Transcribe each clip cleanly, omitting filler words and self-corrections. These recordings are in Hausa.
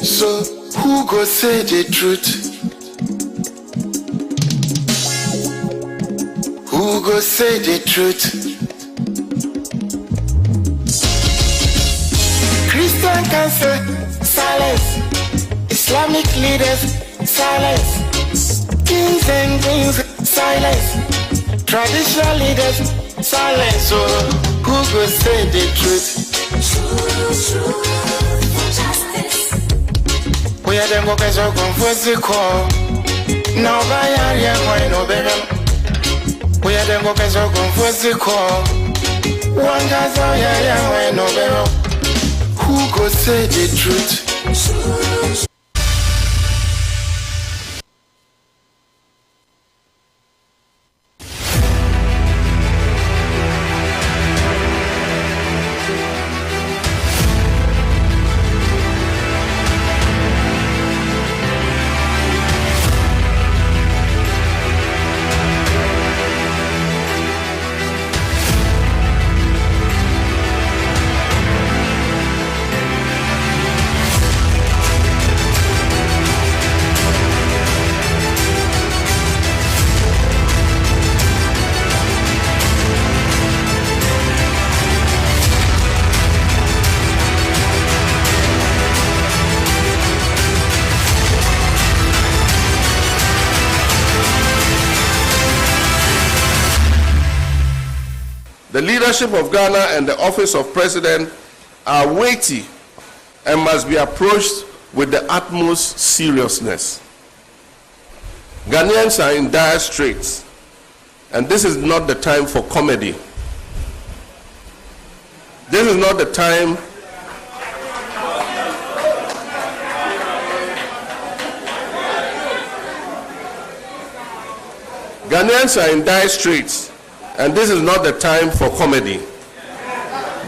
So who go say the truth? Who go say the truth? Christian can say silence. Islamic leaders silence. Kings and queens silence. Traditional leaders silence. So who go say the truth? We are them workers who come for the call. Now by area, why no better? We are them workers who come for the call. One guy's out here, why no better? Who go say the truth? The leadership of Ghana and the office of president are weighty and must be approached with the utmost seriousness. Ghanaians are in dire straits, and this is not the time for comedy. This is not the time Ghanaians are in dire straits, and this is not the time for comedy.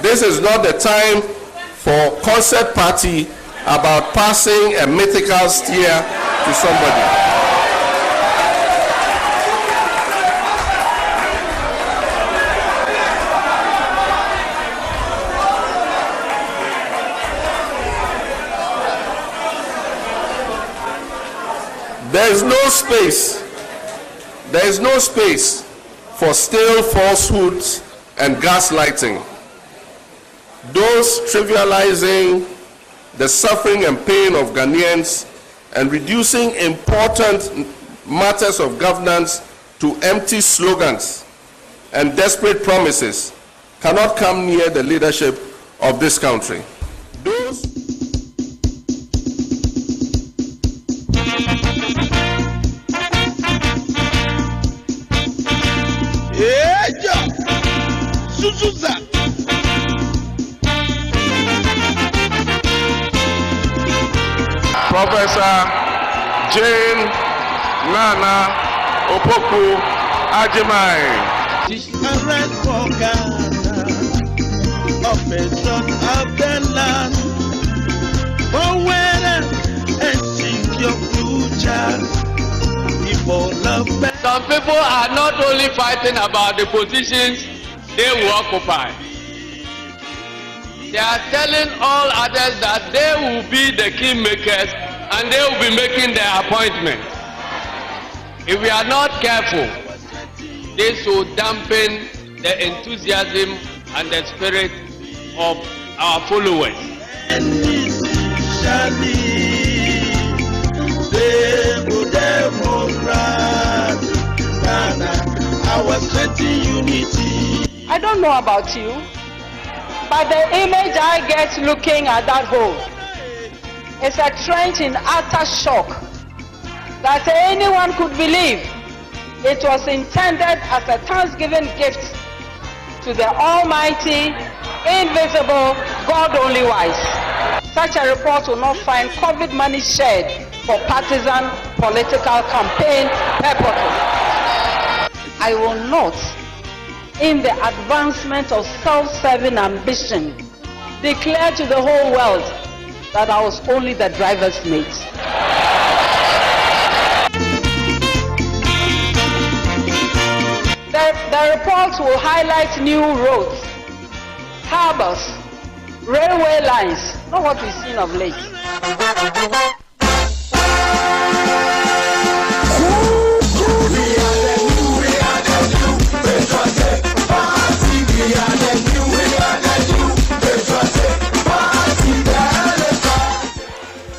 This is not the time for concert party about passing a mythical steer to somebody. There is no space for stale falsehoods and gaslighting. Those trivializing the suffering and pain of Ghanaians and reducing important matters of governance to empty slogans and desperate promises cannot come near the leadership of this country. Professor Jane Nana Opoku Ajimai. Some people are not only fighting about the positions they will occupy. They are telling all others that they will be the kingmakers and they will be making their appointment. If we are not careful, this will dampen the enthusiasm and the spirit of our followers. I don't know about you, but the image I get looking at that hole is a trench in utter shock that anyone could believe it was intended as a Thanksgiving gift to the Almighty, invisible, God only wise. Such a report will not find COVID money shared for partisan political campaign purposes. I will not, in the advancement of self-serving ambition, declare to the whole world that I was only the driver's mate. The report will highlight new roads, harbors, railway lines, not what we've seen of late.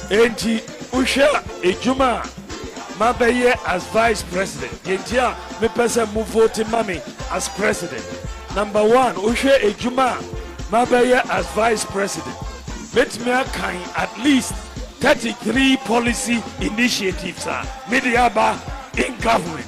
Enti Usha Ejuma Mabeye as vice president. Yentia me person move vote mami as president. Number 1 Usha Ejuma Mabeye as vice president. Let me kind at least 33 policy initiatives are Mediaba in government.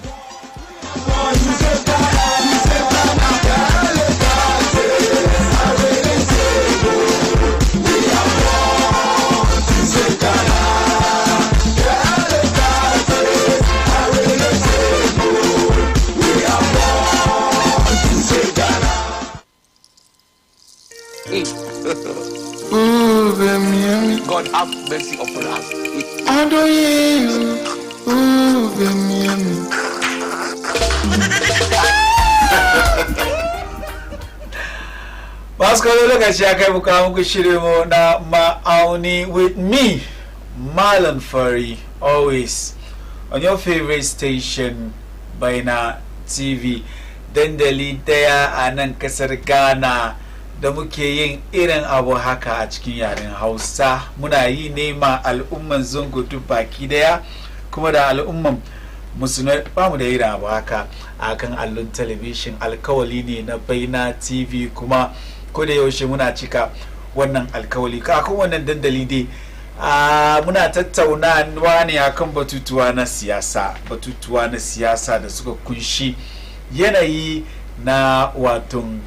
God have mercy upon us. Baskalo lokaci ya kai muka muku shirinmu na ma'auni with me, Mallam Fary, always on your favorite station, Baina TV, dandali daya a nan kasar Ghana da muke yin irin abu haka a cikin yaren Hausa. Muna yi nema al'umman Zongo duk baki daya kuma da al'umman musulmai ba mu da irin abu haka a kan allon talabishin. Alkawali ne na Baina TV kuma ko da yaushe muna cika wannan alkawali kakun wannan dandali dai muna tattaunawa ne akan batutuwa na siyasa da suka kunshi yanayi na waton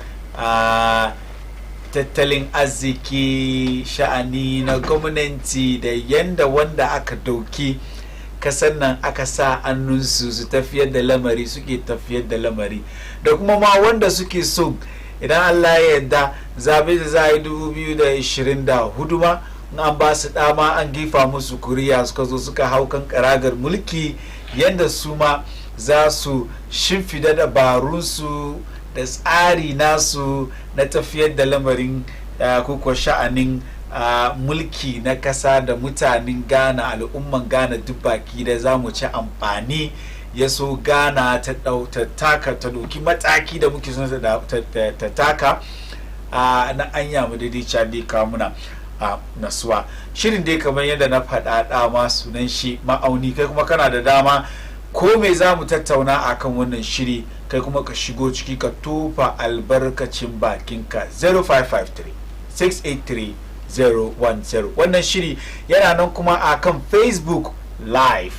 tattalin arziki, sha'ani na gwamnati da yanda wanda aka dauki kasan nan aka sa annunsu su tafiyar da lamari suke tafiyar da lamari da kuma ma wanda suke so idan Allah ya yarda zabe da za a yi 2024 ma an ba su dama an gifa musu kuriya suka zo suka hau kan karagar mulki yanda su ma za su shimfida dabarunsu da tsari nasu na tafiyar da lamarin kuka sha'anin mulki na kasa da mutanen Ghana, al'umman Ghana duk baki da za mu ci amfani ya so Ghana ta taka ta doki mataki da muke son ta taka na anya mu daidai dai ka muna nasuwa. Shirin dai kamar yadda na faɗa dama sunan shi ma'auni, kai kuma kana da dama ko me za mu tattauna akan wannan shiri, kai kuma ka shigo ciki ka tofa albarkacin bakinka. 0553-683-010. wannan shiri yana nan kuma akan Facebook live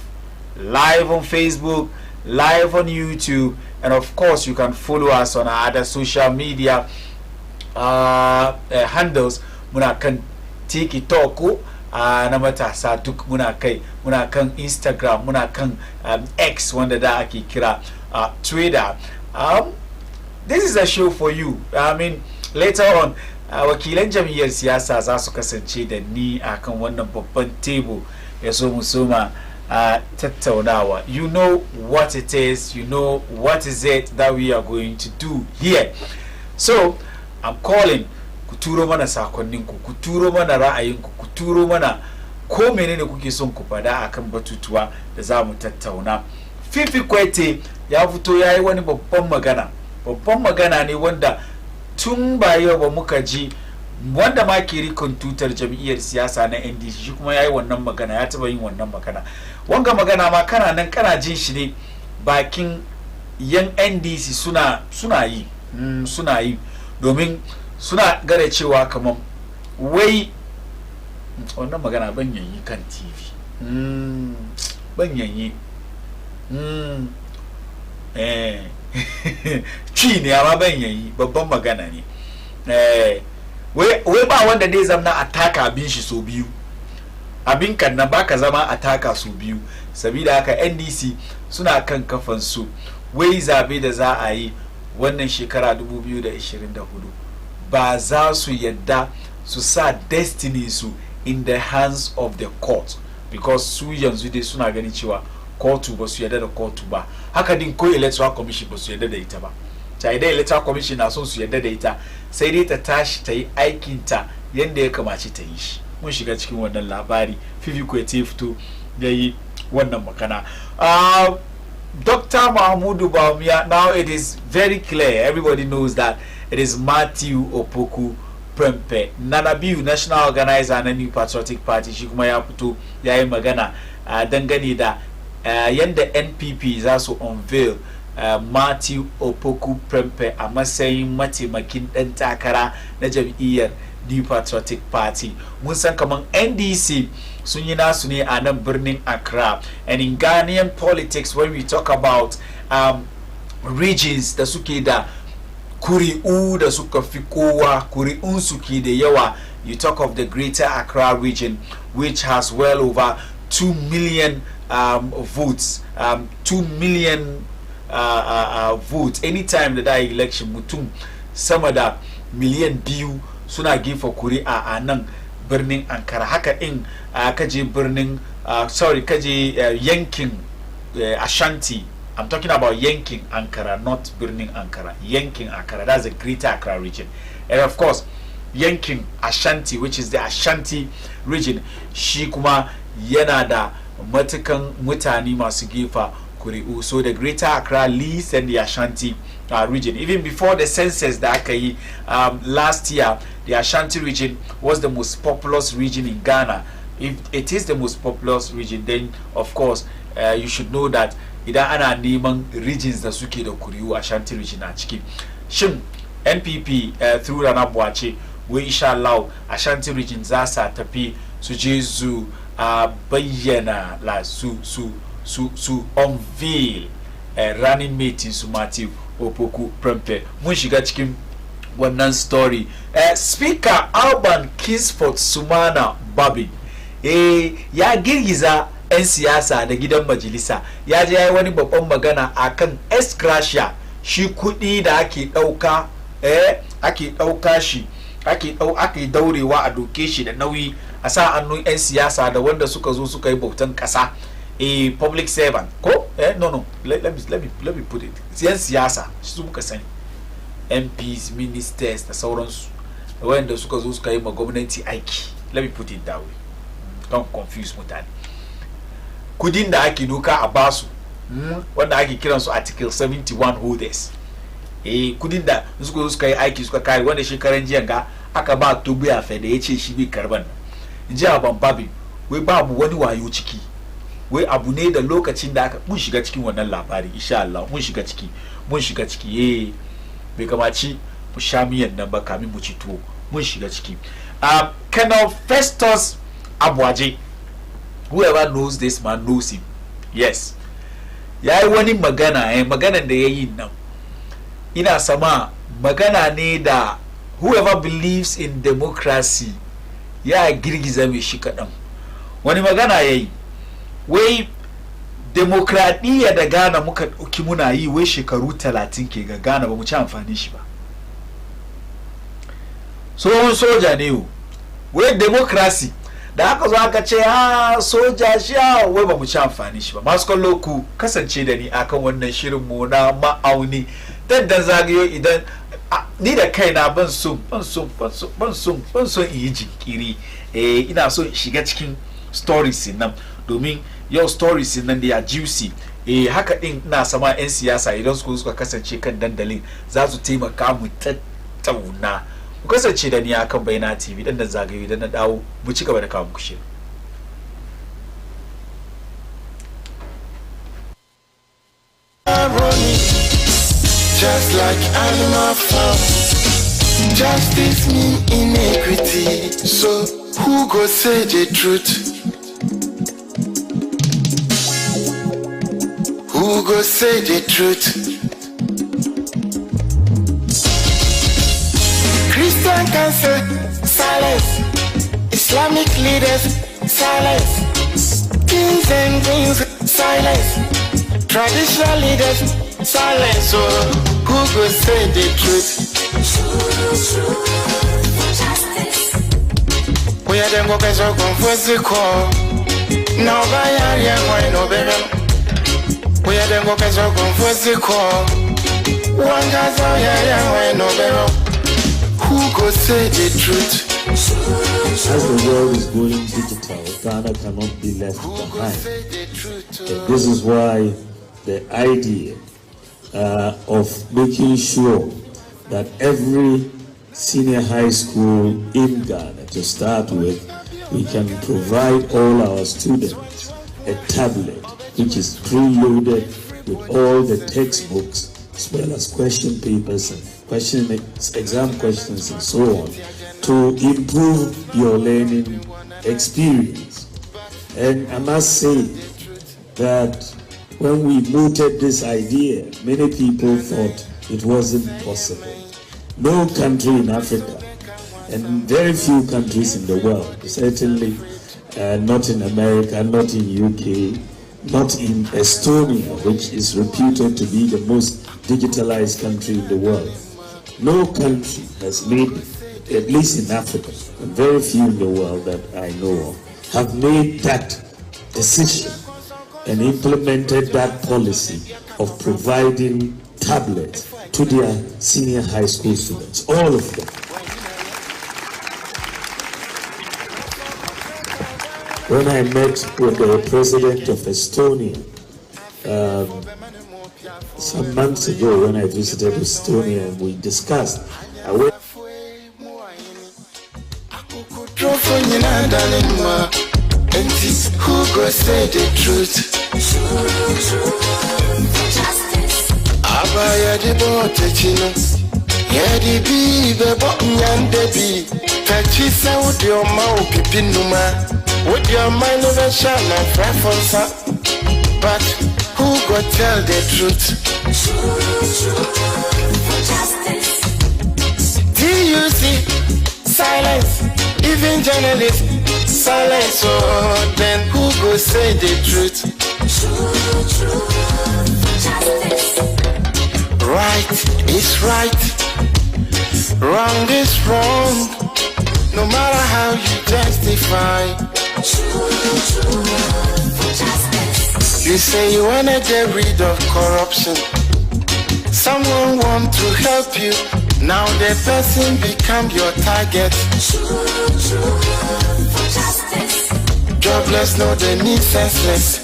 on Facebook, live on YouTube, and of course you can follow us on our other social media handles. Muna kan TikTok na matasa duk muna kai, muna kan Instagram, muna kan X wanda da ake kira Twitter. This is a show for you. I mean, later on wakilan jam'iyyar siyasa za su kasance da ni akan wannan babban table ya so mu soma tattaunawa. You know what it is, you know what is it that we are going to do here. So I'm calling ku turo mana sakonninku, ku turo mana ra'ayinku, ku turo mana ko menene kuke son ku fada akan batutuwa da za mu tattauna. Fifi Kwete ya fito yayi wani babban magana ne wanda tun ba yau ba muka ji wanda ma ke rikon tutar jam'iyyar siyasa na NDC shi kuma yayi wannan magana, ya taba yin wannan magana. Wanga magana ma kana nan kana jin shi ne bakin yan NDC suna yi domin suna gare cewa kaman wai wannan magana ban yayi kan TV ban yayi ci ne amma ban yayi babban magana ne. Wai ba wanda dai zamna a taka abin shi so biyu, abin kan nan baka zama a taka so biyu. Sabida haka NDC suna kan kafan su wai zabe da za a yi wannan shekara 2024 ba za su yadda su sa destiny su in the hands of the court, because su yanzu dai suna ganin cewa kotu ba su yadda da kotu ba. Haka din ko electoral commission ba su yadda da ita ba. Ta idan electoral commission na son su yadda da ita sai dai ta tashi ta yi aikinta yadda ya kamace ta yi shi. mun shiga cikin wannan labari fifi ko ya fito yayi wannan magana. Dr. Mahmudu Bawumia, now it is very clear, everybody knows that it is Matthew Opoku Prempeh. Nanabiu, national organizer na New Patriotic Party, shi kuma ya fito yayi magana dangane da yanda NPP za su unveil Matthew Opoku Prempeh a matsayin mataimakin dan takara na jam'iyyar New Patriotic Party. Mun san kaman NDC sun yi nasu ne a nan birnin Accra. And in Ghanaian politics, when we talk about regions da suke da kuri'u da suka fi kowa, kuri'un suke da yawa, you talk of the Greater Accra region, which has well over 2 million votes. 2 million votes. Anytime that election, mutum sama da miliyan biyu suna gefa kuri'a a nan birnin Ankara. Haka in kaje birnin kaje yankin Ashanti. I'm talking about yankin Ankara, not birnin Ankara. Yankin Ankara, that's the Greater Accra region. And of course, yankin Ashanti, which is the Ashanti region, shi kuma yana da matukan mutane masu gefa kuri'u. So the Greater Accra leads and the Ashanti region. Even before the census that aka yi last year, the Ashanti region was the most populous region in Ghana. If it is the most populous region, then of course you should know that idan ana neman regions da suke da kuri'u, Ashanti region a ciki. Shin NPP through Rana Buache, we inshallah Ashanti region za sa tafi su je su bayyana la su unveil running mate su Matthew Opoku Prempeh. Mun shiga cikin wannan story. Speaker Alban Kingsford Sumana Babi ya girgiza 'yan siyasa da gidan majalisa. Ya je yayi wani babban magana akan escracia, shi kudi da ake dauka shi ake daurewa a doke shi da nauyi a sa annun 'yan siyasa da wanda suka zo suka yi bautan kasa. A public servant ko no let me put it, 'yan siyasa su muka sani, MPs, ministers da sauransu wanda suka zo suka yi ma gwamnati aiki. Let me put it that way, don't confuse mutane. Kudin da ake doka a basu wanda ake kiransu article 71 holders, kudin da suka zo suka yi aiki suka kare, wanda shekaran jiya ga aka ba Tobi Afe da ya ce shi bai karban. Jiya Bambabi wai babu wani wayo ciki, wai abu ne da lokacin da aka mun shiga cikin wannan labari. Insha Allah mun shiga ciki bai kamaci mu sha miyan nan ba kamin mu ci tuwo. Mun shiga ciki. Colonel Festus Abwaje, whoever knows this man knows him. Yes, yayi wani magana maganan da yayi nan ina sama magana ne da whoever believes in democracy ya girgiza mai shi kadan. Wani magana yayi wai demokradiyya da Ghana muka dauki muna yi wai shekaru 30 ke ga Ghana ba mu ci amfani shi ba. So soja ne wai democracy da aka zo aka ce soja shi wai ba mu ci amfani shi ba. Masu kallo ku kasance da ni akan wannan shirin mu na ma'auni dan zagayo idan ni da kaina ban son yi jinkiri. Ina so shiga cikin stories nan domin yau stories nan da ya juicy. Haka din ina sama 'yan siyasa idan suka kasance kan dandalin za su taimaka mu tattauna. Ku kasance da ni akan Bayyana TV dan zagayo idan na dawo mu ci gaba da kawo muku shirin. Just like animal farm, justice mean inequity. So who go say the truth? Who go say the truth? Christian can say silence, Islamic leaders silence, kings and queens silence, traditional leaders silence. So who go say the truth? We are them go keso confuse ko. No buy ya why no better. We are them go keso confuse ko. One gazo ya why no better. Who go say the truth? As the world is going digital, Ghana cannot be left behind. And this is why the idea of making sure that every senior high school in Ghana, to start with, we can provide all our students a tablet which is preloaded with all the textbooks as well as question papers and exam questions and so on, to improve your learning experience. And I must say that when we mooted this idea, many people thought it wasn't possible. No country in Africa, and very few countries in the world, certainly not in America, not in UK, not in Estonia, which is reputed to be the most digitalized country in the world. No country has made, at least in Africa, and very few in the world that I know of, have made that decision and implemented that policy of providing tablets to their senior high school students, all of them. When I met with the president of Estonia some months ago, when I visited Estonia and we discussed, Who go say the truth? Abaya de botechino, yedi bi bebo nyande bi. Kachisa with your mouth pipinuma, with your mind never shall not preference. But who go tell the truth? Do you see silence? Even journalists silence. Oh, then who go say the truth? Right is right, wrong is wrong, no matter how you justify. You say you wanna get rid of corruption, someone want to help you, now the person become your target. Jobless, no they mean senseless,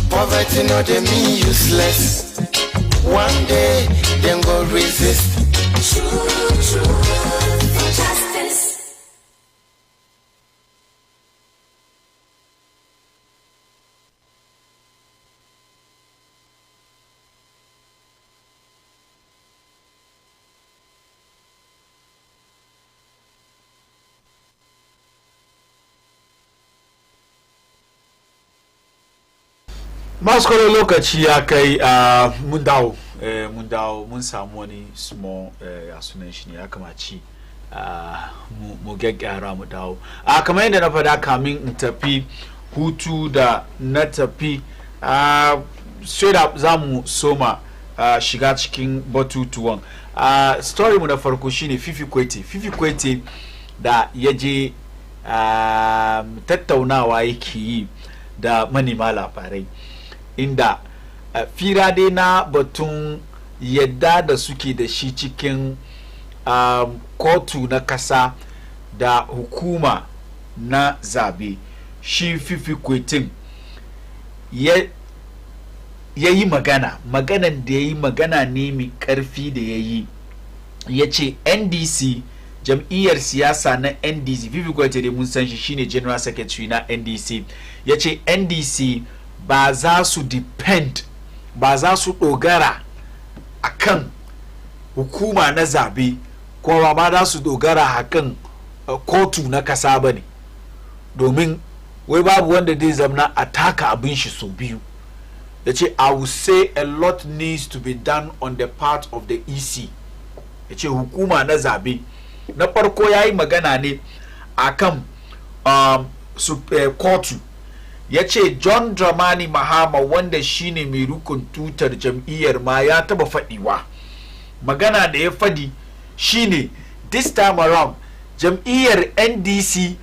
poverty, no they mean useless. One day, then go resist. Maskolo lokaci ya kai mun dawo mun samu wani small ya sunan shi ne ya kamaci mu gaggara mu dawo kamar yadda na faɗa kamin in tafi hutu da na tafi sai da za mu soma shiga cikin batutuwan story mu na farko shine Fifi Kwete da ya je tattaunawa yake yi da manema labarai inda fira dai na batun yadda da suke da shi cikin kotu na kasa da hukuma na zabe. Shi Fifi Kwete ya yi maganan da ya yi magana ne mai karfi da ya yi, ya ce NDC jam'iyyar siyasa na NDC, Fifi Kwete dai mun san shi shine general secretary na NDC, ya ce NDC ba za su dogara akan hukuma na zabe ko ba za su dogara akan kotu na kasa bane, domin wai babu wanda zai zamna a taka abin shi so biyu. Yace I will say a lot needs to be done on the part of the EC. Yace hukuma na zabe na farko yayi magana ne akan kotu. Ya ce John Dramani Mahama wanda shine mai rukun tutar jam'iyyar ma ya taba fadiwa. Magana da ya fadi shine this time around jam'iyyar NDC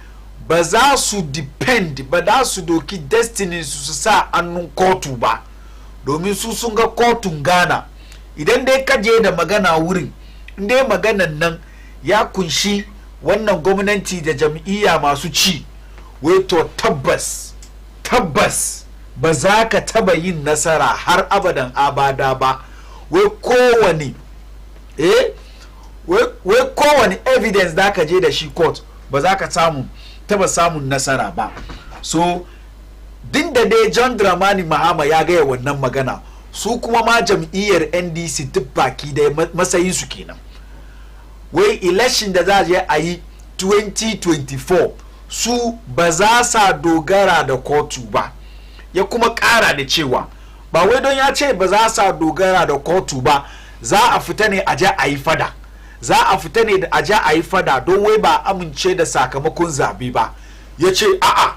ba za su doki destiny su sa annun kotu ba, domin su sun ga kotun Ghana idan dai kaje da magana wurin, indai maganan nan ya kunshi wannan gwamnati da jam'iyya masu ci wai to tabbas ba za ka taba yin nasara har abadan abada ba. Wai kowane evidence da ka je da shi court ba za ka taba samun nasara ba. So din da dai John Dramani Mahama ya gaya wannan magana, su kuma ma jam'iyyar NDC duk baki da matsayin su kenan. Wai election da za a yi 2024 su ba za sa dogara da kotu ba. Ya kuma kara da cewa ba wai don ya ce ba za sa dogara da kotu ba, za a fita ne a ja a yi fada. Za a fita ne a ja a yi fada don wai ba amince da sakamakon zabe ba. Ya ce a'a,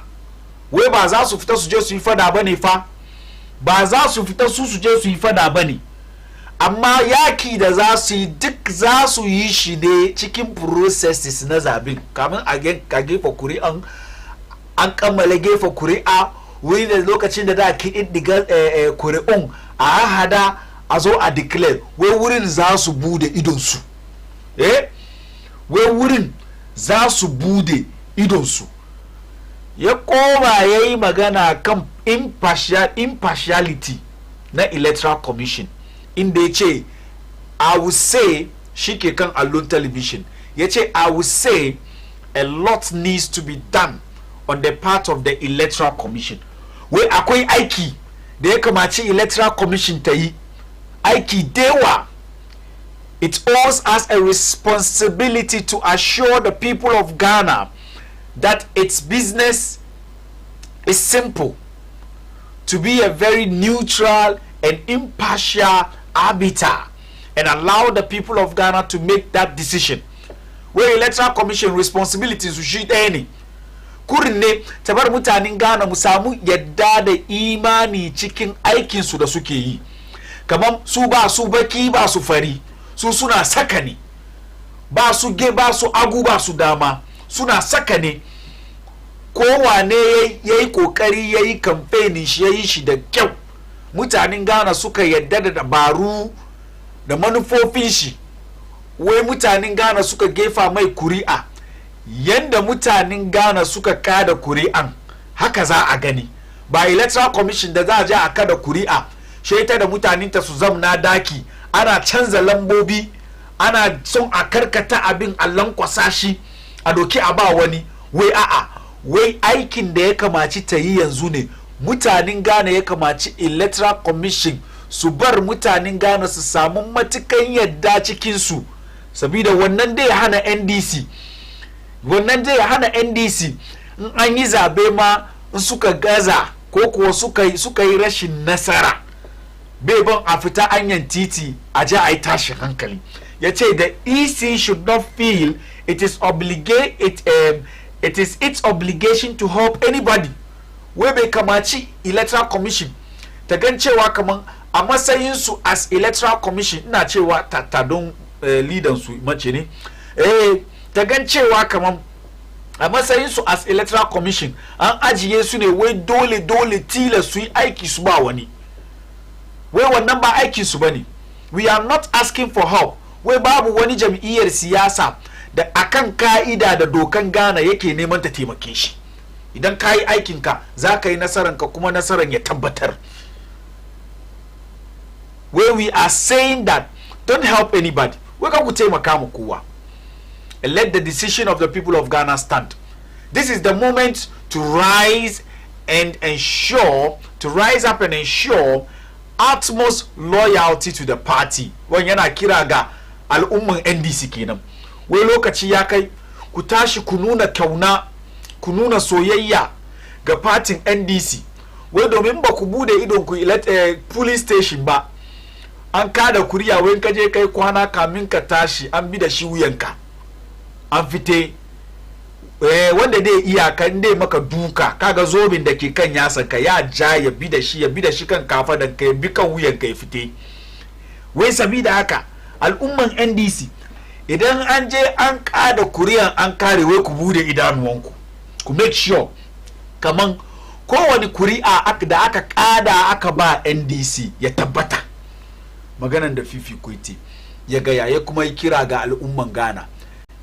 wai ba za su fita su je su yi fada ba ne fa, ba za su fita su je su yi fada ba ne, amma yaki da za su yi duk za su yi shi ne cikin processes na zabin. Kamin a gefa kuri'an, an kammala gefa kuri'a, wuri da lokacin da da diga kuri'un a hada a zo a declare, wai wurin za su bude idonsu. Wai wurin za su bude idonsu. Ya koma ya yi magana kan impartiality na electoral commission, inda ya ce I will say, shi ke kan allon television, ya ce I will say a lot needs to be done on the part of the electoral commission. Wai akwai aiki da ya kamaci electoral commission ta yi, aiki dewa. It owes us a responsibility to assure the people of Ghana that its business is simple, to be a very neutral and impartial arbiter, and allow the people of Ghana to make that decision. Where electoral commission responsibilities su shi ɗaya ne, kurin ne ta bar mutanen Ghana mu samu yadda da imani cikin aikinsu da suke yi. Kamar su ba su baki ba su fari, su suna saka ne, ba su ge ba su agu ba su dama, suna saka ne. Kowane ya yi kokari ya yi kamfenin shi, ya yi shi da kyau. Mutanen Ghana suka yadda da dabaru da manufofin shi. Wai mutanen Ghana suka gefa mai kuri'a, yanda mutanen Ghana suka kada kuri'an haka za a gani. Ba electoral commission da za a je a kada kuri'a shaita da mutanen ta su zamna daki ana canza lambobi, ana son a karkata abin a lankwasa shi a doki a ba wani. Wai a'a, wai aikin da ya kamaci ta yi yanzu ne mutanen Ghana, ya kamaci electoral commission su bar mutanen Ghana su samu matukan yadda cikinsu, sabida wannan dai hana NDC, wannan dai hana NDC in an yi zabe ma in suka gaza ko kuwa suka yi rashin nasara, bai ban a fita anyan titi a ja a yi tashin hankali. Ya ce the EC should not feel it is its obligation to help anybody. Wai bai kamaci electoral commission ta gan cewa kaman a matsayin su as electoral commission, ina cewa tattadon leader su mace ne, ta gan cewa kaman a matsayin su as electoral commission an ajiye su ne wai dole tilas su yi aiki su ba wani. Wai wannan ba aikin su bane. We are not asking for help. Wai babu wani jam'iyyar siyasa da akan ka'ida da dokan Ghana yake neman ta taimake shi. Idan ka yi aikinka za ka yi nasaranka kuma nasaran ya tabbatar. Where we are saying that don't help anybody. Wai ka ku taimaka mu kowa. And let the decision of the people of Ghana stand. This is the moment to rise up and ensure utmost loyalty to the party. Wani yana kira ga al'umman NDC kenan. Wai lokaci ya kai ku tashi ku nuna kauna, ku nuna soyayya ga partin NDC. Wai domin ba ku bude idon ku police station ba, an kada kuriya wai ka je kai kwana kamin ka tashi an bi da shi wuyanka, an fite wanda dai iyakan dai maka duka, kaga zobin da ke kan yasanka ya ja ya bi da shi kan kafadan ka, ya bi kan wuyanka ya fite. Wai sabida haka al'umman NDC idan an je an kada kuriyan an kare, wai ku bude idanuwanku, ku make sure kaman kowani kuri'a da aka kada aka ba NDC ya tabbata. Maganan da Fifi Koiti ya gaya ya kuma yi kira ga al'umman Ghana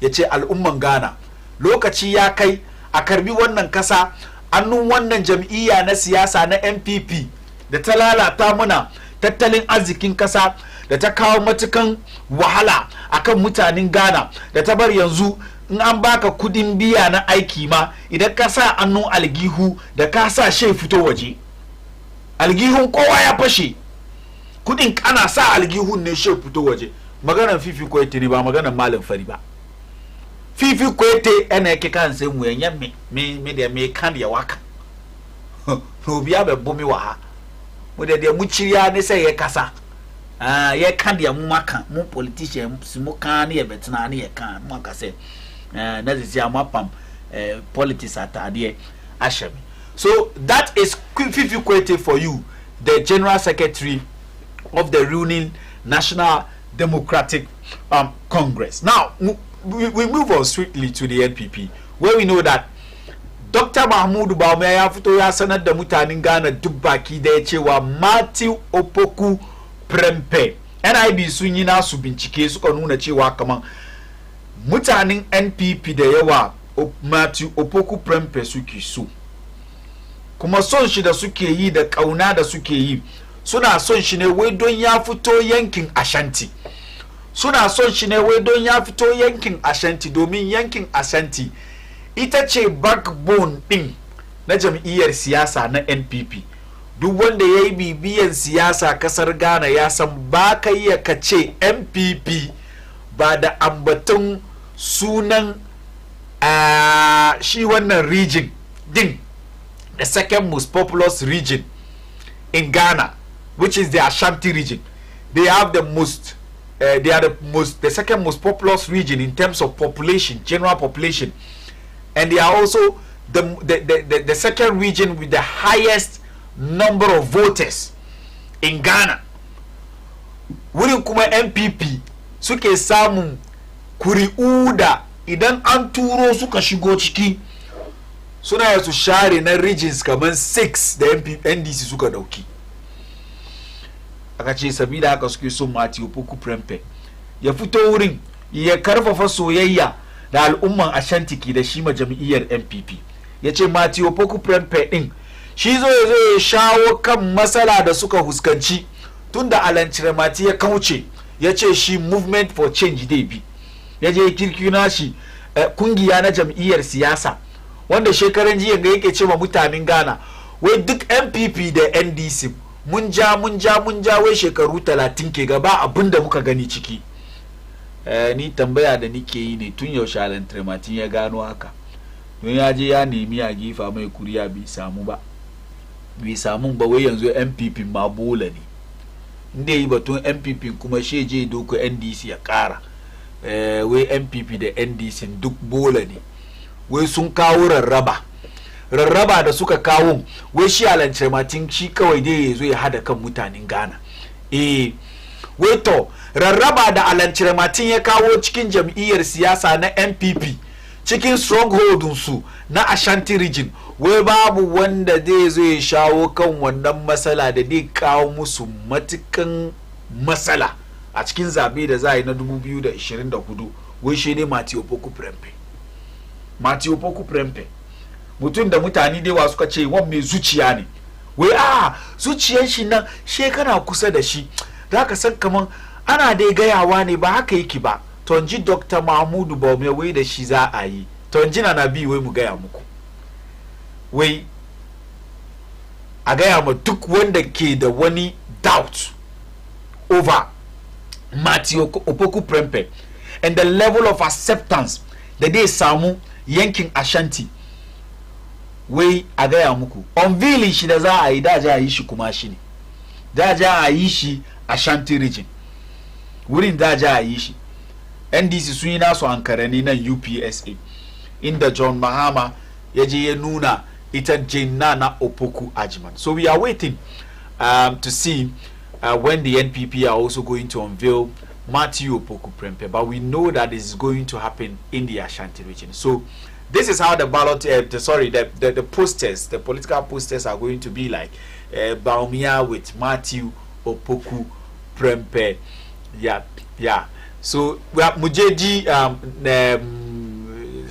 ya ce al'umman Ghana lokaci ya kai a karbi wannan kasa annun wannan jam'iyya na siyasa na NPP da ta lalata muna tattalin arzikin kasa da ta kawo matukan wahala akan mutanen Ghana da ta bar yanzu in an baka kudin biya na aiki ma idan ka sa annun algihu da ka sa shai fito waje algihun kowa ya fashe kudin kana sa algihun ne shai fito waje maganar Fifi Koite ne ba maganar Mallam Fary ba Fifi Koite ene yake kan sai mu yanyan me da me kan ya waka no biya be bomi wa ha mu da mu ciriya ne sai ya kasa ya kan ya mu maka mu politician mu kan ya betina ne ya kan mu ka sai na zai amapam politics atade ashami. So that is Fifi Koite for you, the General Secretary of the ruling National Democratic Congress. Now we move on swiftly to the NPP, where we know that Dr. Mahmoud Bawumia ya fito ya sanar da mutanen Ghana duk baki da ya cewa Matthew Opoku Prempeh NIB sun yi nasu bincike suka nuna cewa kaman mutanen NPP da yawa Matthew Opoku Prempeh suke so, kuma son shi da suke yi da kauna da suke yi suna son shi ne wai don ya fito yankin Ashanti, suna son shi ne wai don ya fito yankin Ashanti domin yankin Ashanti ita ce backbone din na jam'iyyar siyasa na NPP. Duk wanda ya yi bibiyan siyasa kasar Ghana ya san ba ka iya ka ce NPP ba da ambaton sunan shi wannan region din, the second most populous region in Ghana, which is the Ashanti region. They have the most they are the second most populous region in terms of population, general population, and they are also the second region with the highest number of voters in Ghana. Wurin kuma NPP suke samun kuri'u da idan an turo suka shigo ciki suna yasu share na regions kaman 6 da NDC suka dauki. Aka ce sabida haka suke son Matthew Opoku Prempeh ya fito wurin ya karfafa soyayya da al'umman Ashanti da shi ma jam'iyyar NPP. Ya ce Matthew Opoku Prempeh din shi zo ya shawo kan matsala da suka huskanci tunda Alan Chiremati ya kauce, ya ce shi movement for change dai bi, ya je kirkina shi kungiya na jam'iyyar siyasa wanda shekaran jiya ga yake cewa mutanen Ghana wai duk NPP da NDC mun ja wai shekaru 30 ke gaba abinda muka gani ciki. Ni tambaya da nike yi ne tun yaushe Alan Chiremati ya gano haka, don ya je ya nemi a gifa mai kuriya bai samu ba wai yanzu NPP ma bola ne, inda yi batun NPP kuma she je doko NDC ya kara wai NPP da NDC duk bola ne, wai sun kawo rarraba da suka kawo wai shi Alan Chiremati shi kawai dai yazo ya hada kan mutanen Ghana. Wai to rarraba da Alan Chiremati ya kawo cikin jam'iyyar siyasa na NPP cikin stronghold su na Ashanti region, wai babu wanda zai zo ya shawo kan wannan matsala da zai kawo musu matukan matsala a cikin zabe da za a yi na 2024. wai shi ne Matthew Opoku Prempeh. Matthew Opoku Prempeh mutum da mutane da yawa suka ce wan mai zuciya ne, wai zuciyar shi nan shekara kusa da shi da ka san kaman ana dai gayawa ne ba haka yake ba. Tonji Dr. Mahmoud Bawumia wai da shi za a yi, tonji na nabi wai mu gaya muku, wai a gaya ma duk wanda ke da wani doubt over Matthew Opoku Prempeh and the level of acceptance da dai samu yankin Ashanti, wai a gaya muku unveiling shi da za a yi da a yi shi kuma shi ne da a yi shi Ashanti region wurin da a yi shi. NDC sun yi nasu hankarani nan UPSA inda John Mahama ya je ya nuna ita Nana Opoku Agyeman. So we are waiting to see when the NPP are also going to unveil Matthew Opoku Prempeh, but we know that this is going to happen in the Ashanti region. So this is how the ballot, the posters, the political posters are going to be like. Bawumia with Matthew Opoku Prempeh. Yeah. so mujeji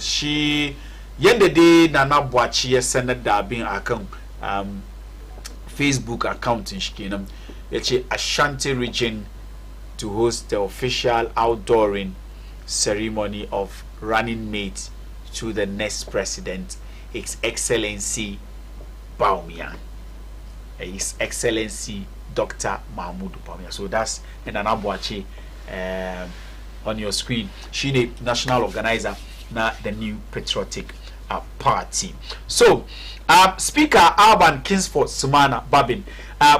shi yanda dai Nana Boakye ya sanar da abin akan Facebook account shi kenan yace Ashanti region to host the official outdooring ceremony of running mate to the next president, His Excellency Bawumia. His Excellency Dr. Mahmoud Bawumia. So that's Nana Boakye on your screen. She the national organizer na the New Patriotic Party. So Speaker Alban Kingsford Sumana Babin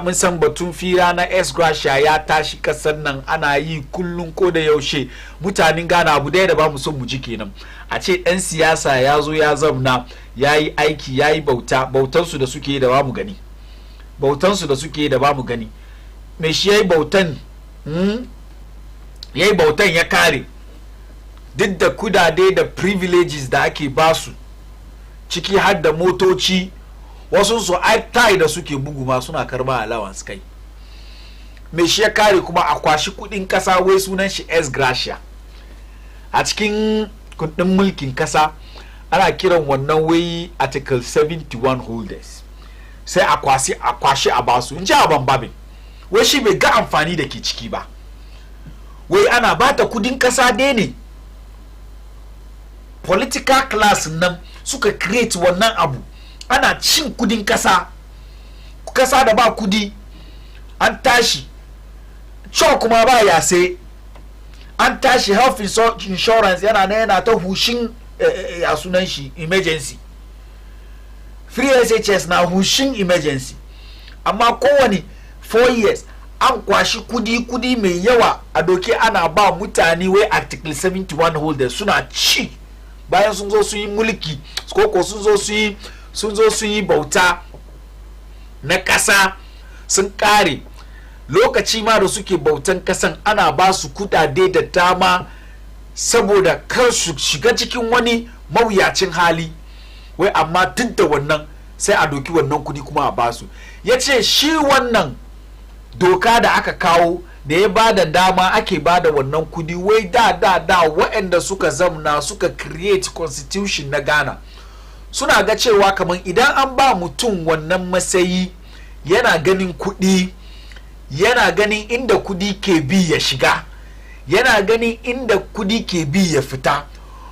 mun san batun fira na S Gracia ya tashi kasan nan ana yi kullun ko da yaushe mutanen Ghana abu da ba mu so mu ji kenan a ce dan siyasa ya zo ya zamna yayi aiki yayi bautan su da suke da ba mu gani me shi yayi bautan ya kare duk da kudade da privileges da ake basu ciki har da motoci wasu su tai da suke bugu ma suna karba allowance kai me shi ya kare kuma a kwashi kudin kasa wai sunan shi S Gracia a cikin kundin mulkin kasa ana kiran wannan wai article 71 holders sai a kwashi a basu in ji aban babin wai shi bai ga amfani da ke ciki ba wai ana bata kudin kasa dai ne political class nan suka create wannan abu ana cin kudin kasa da ba kudi an tashi cho kuma ba ya sai an tashi health insurance yana ta hushin ya sunan shi emergency free SHS na hushin emergency amma kowane 4 years an kwashi kudi mai yawa a doke ana ba mutane wai article 71 holders suna ci bayan sun zo su yi mulki koko sun zo su yi bauta na kasa sun kare lokaci ma da suke bautan kasan ana ba su kudade da dama saboda kar su shiga cikin wani mawuyacin hali wai amma duk da wannan sai a doki wannan kudi kuma a basu yace shi wannan doka da aka kawo da ya bada dama ake bada wannan kudi wai da waɗanda suka zamna suka create constitution na Ghana suna ga cewa kamar idan an ba mutum wannan matsayi yana ganin kudi yana ganin inda kudi ke bi ya shiga yana ganin inda kudi ke bi ya fita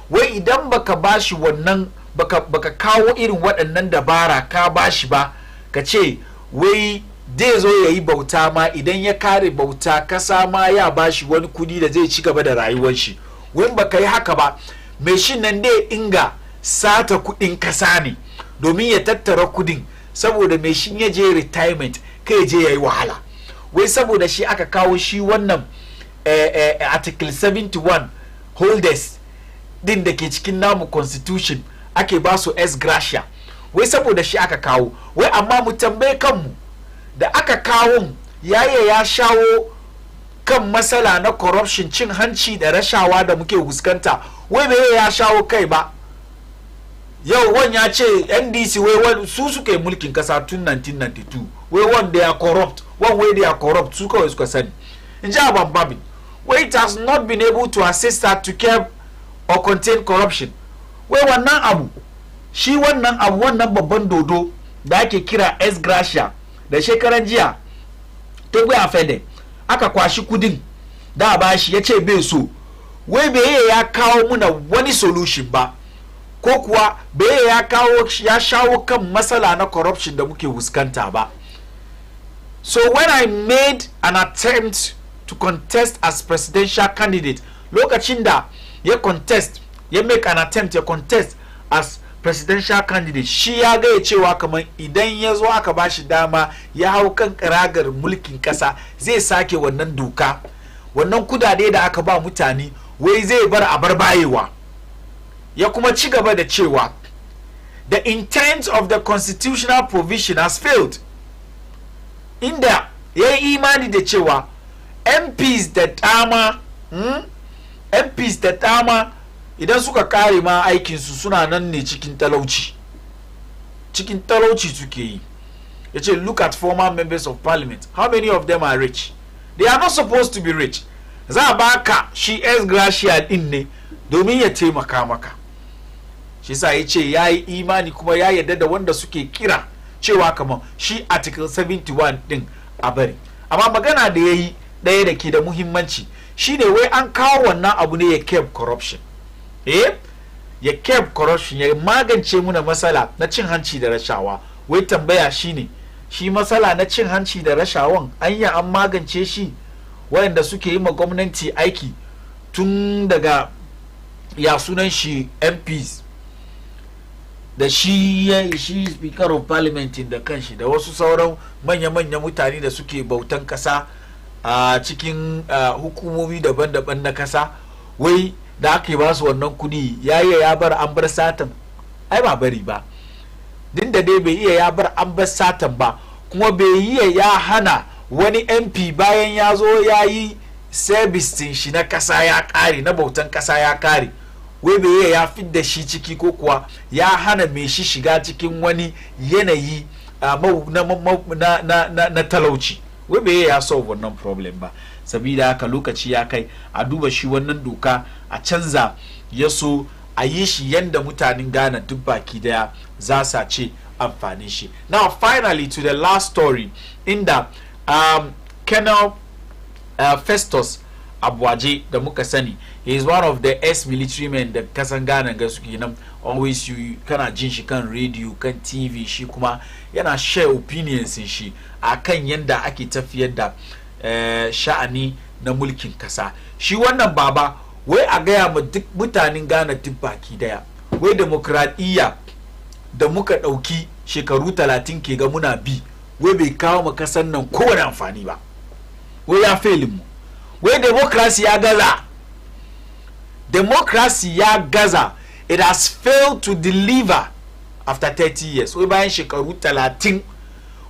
wai idan baka bashi wannan baka kawo irin waɗannan dabara ka bashi ba ka ce wai zai zo ya yi bauta ma idan ya kare bauta kasa ma ya bashi wani kudi da zai ci gaba da rayuwar shi wani baka yi haka ba mai shi nan dai inga sata kudin kasa ne domin ya tattara kudin saboda mai shi ya je retirement kai je ya yi wahala wai saboda shi aka kawo shi wannan article 71 holders din da ke cikin namu constitution ake ba su S Gracia wai saboda shi aka kawo wai amma mu tambaye kanmu da aka kawo ya shawo kan matsala na corruption cin hanci da rashawa da muke fuskanta wai bai ya shawo kai ba yau wani ya ce NDC wai su suka yi mulkin kasa tun 1992 wai one they are corrupt one way they are corrupt su kawai suka sani in ji Aban Babin wai it has not been able to assist her to curb or contain corruption wai wannan abu shi wannan abu wannan babban dodo da ake kira S Gracia da shekaran jiya to gwe afede aka kwashi kudin da bashi ya ce bai so wai bai ya kawo muna wani solution ba ko kuwa bai ya shawo kan matsala na corruption da muke fuskanta ba. So when I made an attempt to contest as presidential candidate lokacin da ya make an attempt ya contest as presidential candidate shi ya gaya cewa kamar idan ya zo aka bashi dama ya hau kan karagar mulkin kasa zai sake wannan doka wannan kudade da aka ba mutane wai zai bar a barbayewa ya kuma ci gaba da cewa the intent of the constitutional provision has failed inda ya yi imani da cewa MPs da dama idan suka kare ma aikinsu suna nan ne cikin talauci suke yi ya ce look at former members of parliament how many of them are rich they are not supposed to be rich za a baka shi ex gratia din ne domin ya taimaka maka. Shi sa ya ce ya yi imani kuma ya yarda da wanda suke kira cewa kamar shi article 71 din a bari. Amma magana da ya yi ɗaya da ke da muhimmanci shine wai an kawo wannan abu ne ya curb corruption. Ya curb corruption, ya magance muna matsala na cin hanci da rashawa. Wai tambaya shine shi matsala na cin hanci da rashawan anya an magance shi wayanda suke yi ma gwamnati aiki tun daga ya sunan shi MPs da shi speaker of parliament da kanshi da wasu sauran manya-manya mutane da suke bautan kasa a cikin hukumomi daban-daban na kasa, wai da aka ba su wannan kudi ya bar an bar satan. Ai ba bari ba, din da dai bai iya ya bar an bar satan ba, kuma bai iya ya hana wani MP bayan ya zo ya yi service din shi na kasa ya kare, na bautan kasa ya kare, wai bai iya ya fidda shi ciki ko kuwa ya hana mai shi shiga cikin wani yanayi na talauci. Wai bai iya ya solve wannan problem ba. Sabida haka lokaci ya kai a duba shi wannan doka a canza, ya so a yi shi yanda mutanen Ghana duk baki daya za sa ce amfanin shi. Now finally to the last story inda Colonel Festus Abuaje da muka sani, he is one of the ex-military men da kasan Ghana ga suke nan, always you kana jin shi kan radio kan TV, shi kuma yana share opinions shi akan yanda ake tafiyar da sha'ani na mulkin kasa. Shi wannan baba wai a gaya ma duk mutanen Ghana duk baki daya, wai demokradiyya da muka dauki shekaru 30 ke ga muna bi, wai bai kawo mu kasan nan kowane amfani ba, wai ya failin mu, wai democracy ya gaza, democracy ya gaza, it has failed to deliver after 30 years. Wai bayan shekaru 30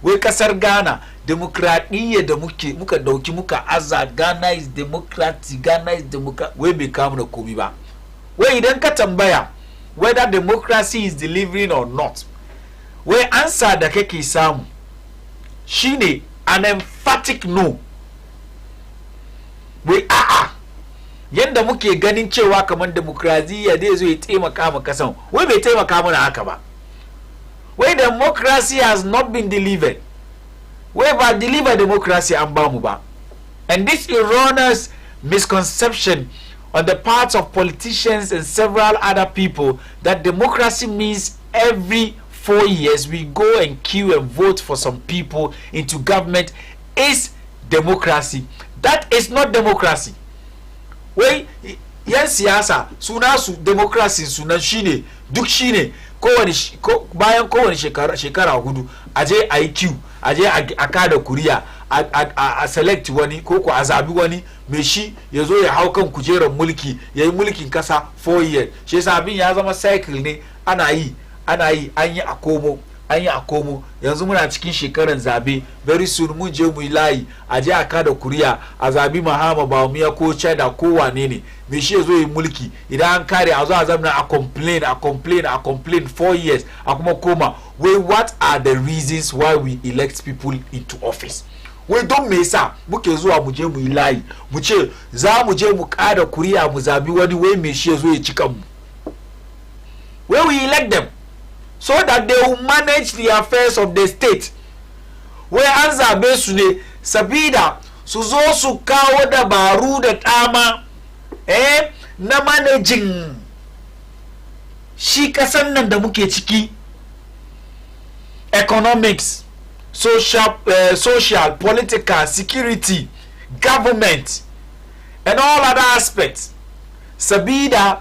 wai kasar Ghana demokradiyya da muka dauki muka aza, Ghana is democratic, Ghana is democratic, wai bai kawo da komi ba. Wai idan ka tambaya whether democracy is delivering or not, wai answer da kake samu shine an emphatic no. Wai a'a, yanda muke ganin cewa kamar demokradiyya dai zo ya taimaka ma kasan, wai bai taimaka mana haka ba. Wai democracy has not been delivered. Wai ba deliver democracy an bamu ba. And this erroneous misconception on the part of politicians and several other people that democracy means every 4 years we go and queue and vote for some people into government is democracy. That is not democracy. Wai yan siyasa suna su democracy sunan shine duk shine bayan kowane shekara hudu aje a yi queue, aje a kada kuriya, a select wani ko a zabi wani mai shi ya zo ya hau kan kujerar mulki ya yi mulkin kasa 4 years. Shi yasa abin ya zama cycle ne, ana yi an yi a komo. Yanzu muna cikin shekaran zabe, very soon mun je mu yi layi aje a kada kuriya a zabi Mahama Bawumia ko Cheda ko wane ne mai shi ya zo yi mulki, idan an kare a zo a zamana a complain 4 years a kuma koma. Wai what are the reasons why we elect people into office? Wai don me yasa muke zuwa mu je mu yi layi mu ce za mu je mu kada kuriya mu zabi wani wai mai shi ya zo ya cika mu? Where we elect them so that they will manage the affairs of the state. Wai an zabe su ne sabida su zo su kawo dabaru da dama na managing shi kasan nan da muke ciki, economics, social, political, security, government and all other aspects, sabida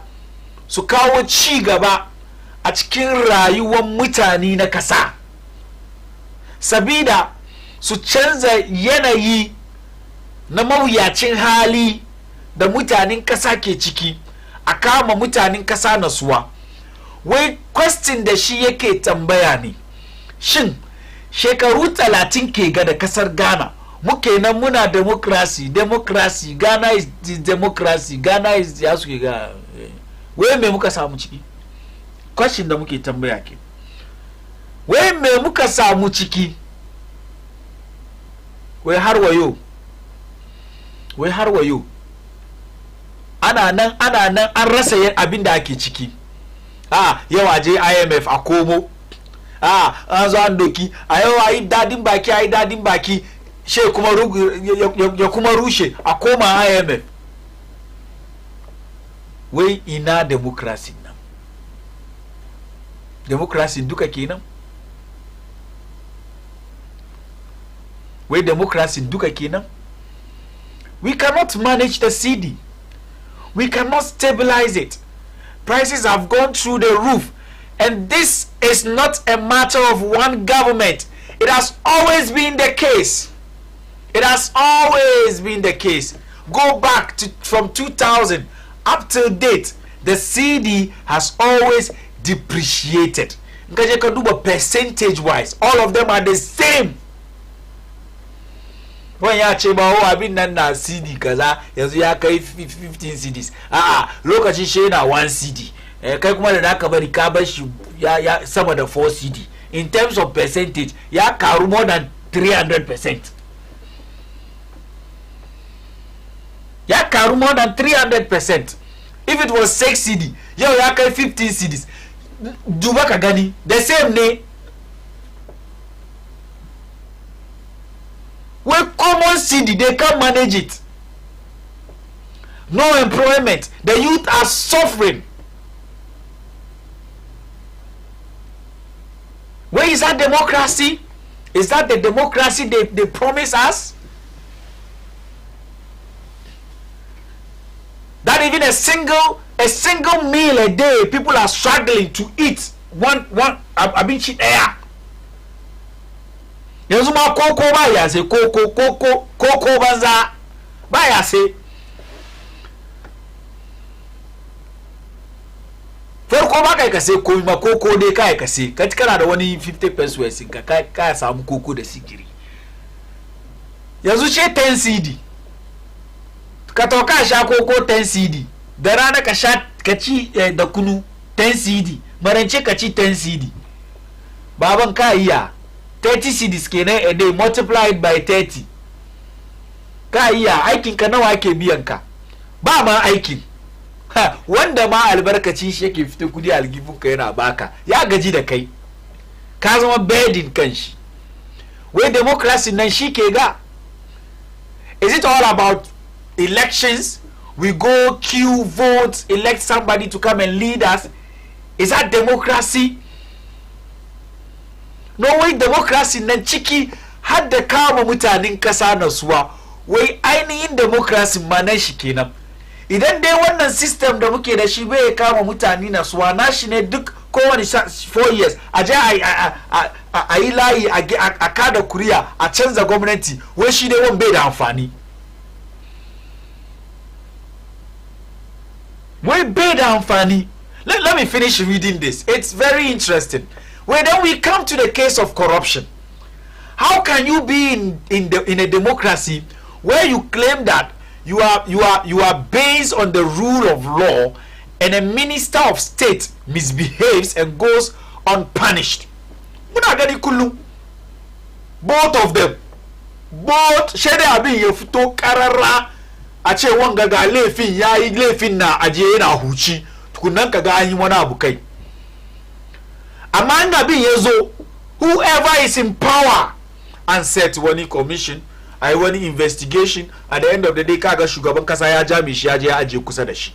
su kawo ci gaba a cikin rayuwar mutane na kasa, sabida su canza yanayi na mawuyacin hali da mutanen kasa ke ciki, a kama mutanen kasa nasuwa. Wai question da shi yake tambaya ne, shin shekaru 30 ke ga da kasar Ghana muke nan muna democracy, Ghana is democracy, Ghana is ya suke ga, wai me muka samu ciki? Question da muke tambaya ke, wai me muka samu ciki? Wai har wayo ana nan an rasa yin abin da ake ciki. Yau aje IMF a komo, an zo an doki a yau ayi dadin baki she kuma ya kuma rushe a koma IMF. Wai ina democracy nan? Democracy duka kenan? Wai democracy duka kenan? We cannot manage the cedi. We cannot stabilize it. Prices have gone through the roof. And this is not a matter of one government. It has always been the case. It has always been the case. Go back to from 2000 up till date, the cedi has always depreciated. Percentage wise, all of them are the same. When ya ce ba abin nan na cedi kaza yanzu ya kai 15 cedis. Lokacin shi na 1 cedi. Kai kuma da naka bari ka bar shi ya sama da 4 cedi. In terms of percentage, ya karu more than 300%. Ya karu more than 300%. If it was 6 cedi, yau ya kai 15 cedis. Duba ka gani, the same ne. With common cedi, they can't manage it. No employment. The youth are suffering. Where is that democracy? Is that the democracy they promise us? That even a single meal a day, people are struggling to eat one abinchi air. Yanzu ma koko ba ya se koko banza ba ya se. Farko ba kai ka sai koyi ma koko dai kai ka sai ka kana da wani 50 pesos ka samu koko da sigiri. Yanzu ce 10 cedi ka to ka sha koko 10 cedi da rana ka sha ka ci da kunu 10 cedi marance ka ci 10 cedi baban ka iya 30 cedis kenan a day multiplied by 30 ka iya aikin ka nawa ake biyan ka ba ma aikin wanda ma albarkaci shi yake fito kudi algifin ka yana baka ya gaji da kai ka zama bedin kanshi. Wai democracy nan shi ke ga? Is it all about elections? We go queue, vote, elect somebody to come and lead us? Is that democracy? No way. Democracy nan ciki har da kama mutanen kasa nasuwa. Wai ainihin democracy manan shi kenan. Idan dai wannan system da muke da shi bai kama mutane nasuwa, na shi ne duk kowane 4 years a je a yi layi a kada kuriya a canza gwamnati, wai shi ne wani bai da amfani. Wai bai da amfani. Let me finish reading this. It's very interesting. Well, then we come to the case of corruption. How can you be in a democracy where you claim that you are based on the rule of law and a minister of state misbehaves and goes unpunished? Muna gani kullum. Both of them. Both shede abin ya fito karara a ce wanga ga laifin yayi laifin na aje yana huci tukunan ka ga an yi wani abu kai. Amma abin yazo, whoever is in power and set wani commission, ai wani investigation, at the end of the day kaga shugaban kasa ya jami shi ya je ya aje kusa da shi.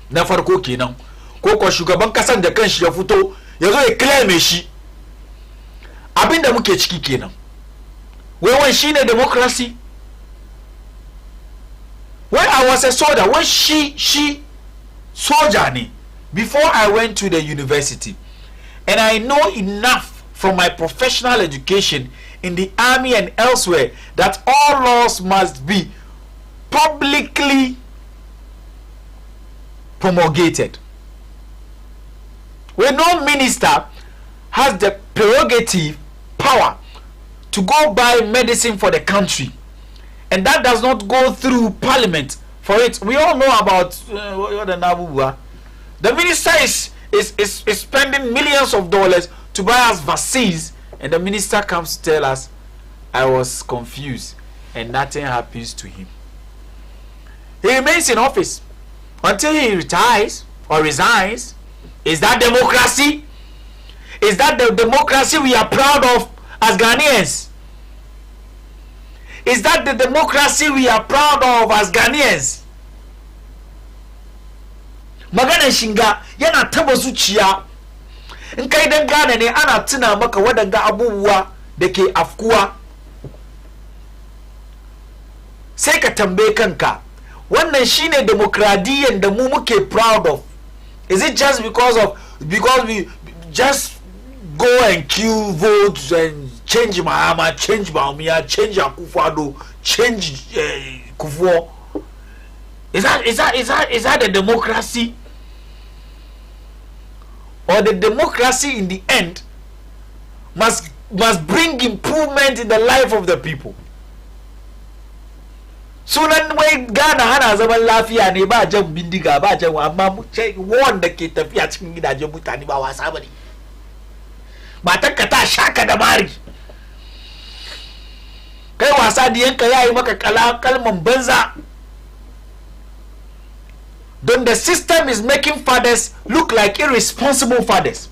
Na farko kenan. Ko shugaban kasan da kanshi ya fito yazo ya claim shi. Abinda muke ciki kenan. When shine democracy? When I was a soldier, when she soldier ne, before I went to the university, and I know enough from my professional education in the army and elsewhere that all laws must be publicly promulgated. When no minister has the prerogative power to go buy medicine for the country, and that does not go through parliament for it. We all know about the minister is spending millions of dollars to buy us vaccines, and the minister comes to tell us, I was confused, and nothing happens to him. He remains in office. until he retires or resigns. Is that democracy? Is that the democracy we are proud of as Ghanaians? Is that the democracy we are proud of as Ghanaians? Magana shinga yana taba zuciya. In kai dan Ghana ne ana tuna maka wadanga abubuwa da ke afkuwa. Sai ka tambaye kanka, wannan shine demokradiyyar da mu muke proud of? Is it just because we just go and queue votes and change Mahama, change Baumia, change Akufo-Addo, change Kufuor? Is that the democracy? Or the democracy in the end must bring improvement in the life of the people? Sunan wai Ghana hana zaman lafiya ne, ba jan bindiga, ba jan, amma wanda ke tafiya cikin gidajen mutane ba wasa bane. Matarka ta shaka da mari, kai wasa diyanka yayi maka kalman banza. Then the system is making fathers look like irresponsible fathers.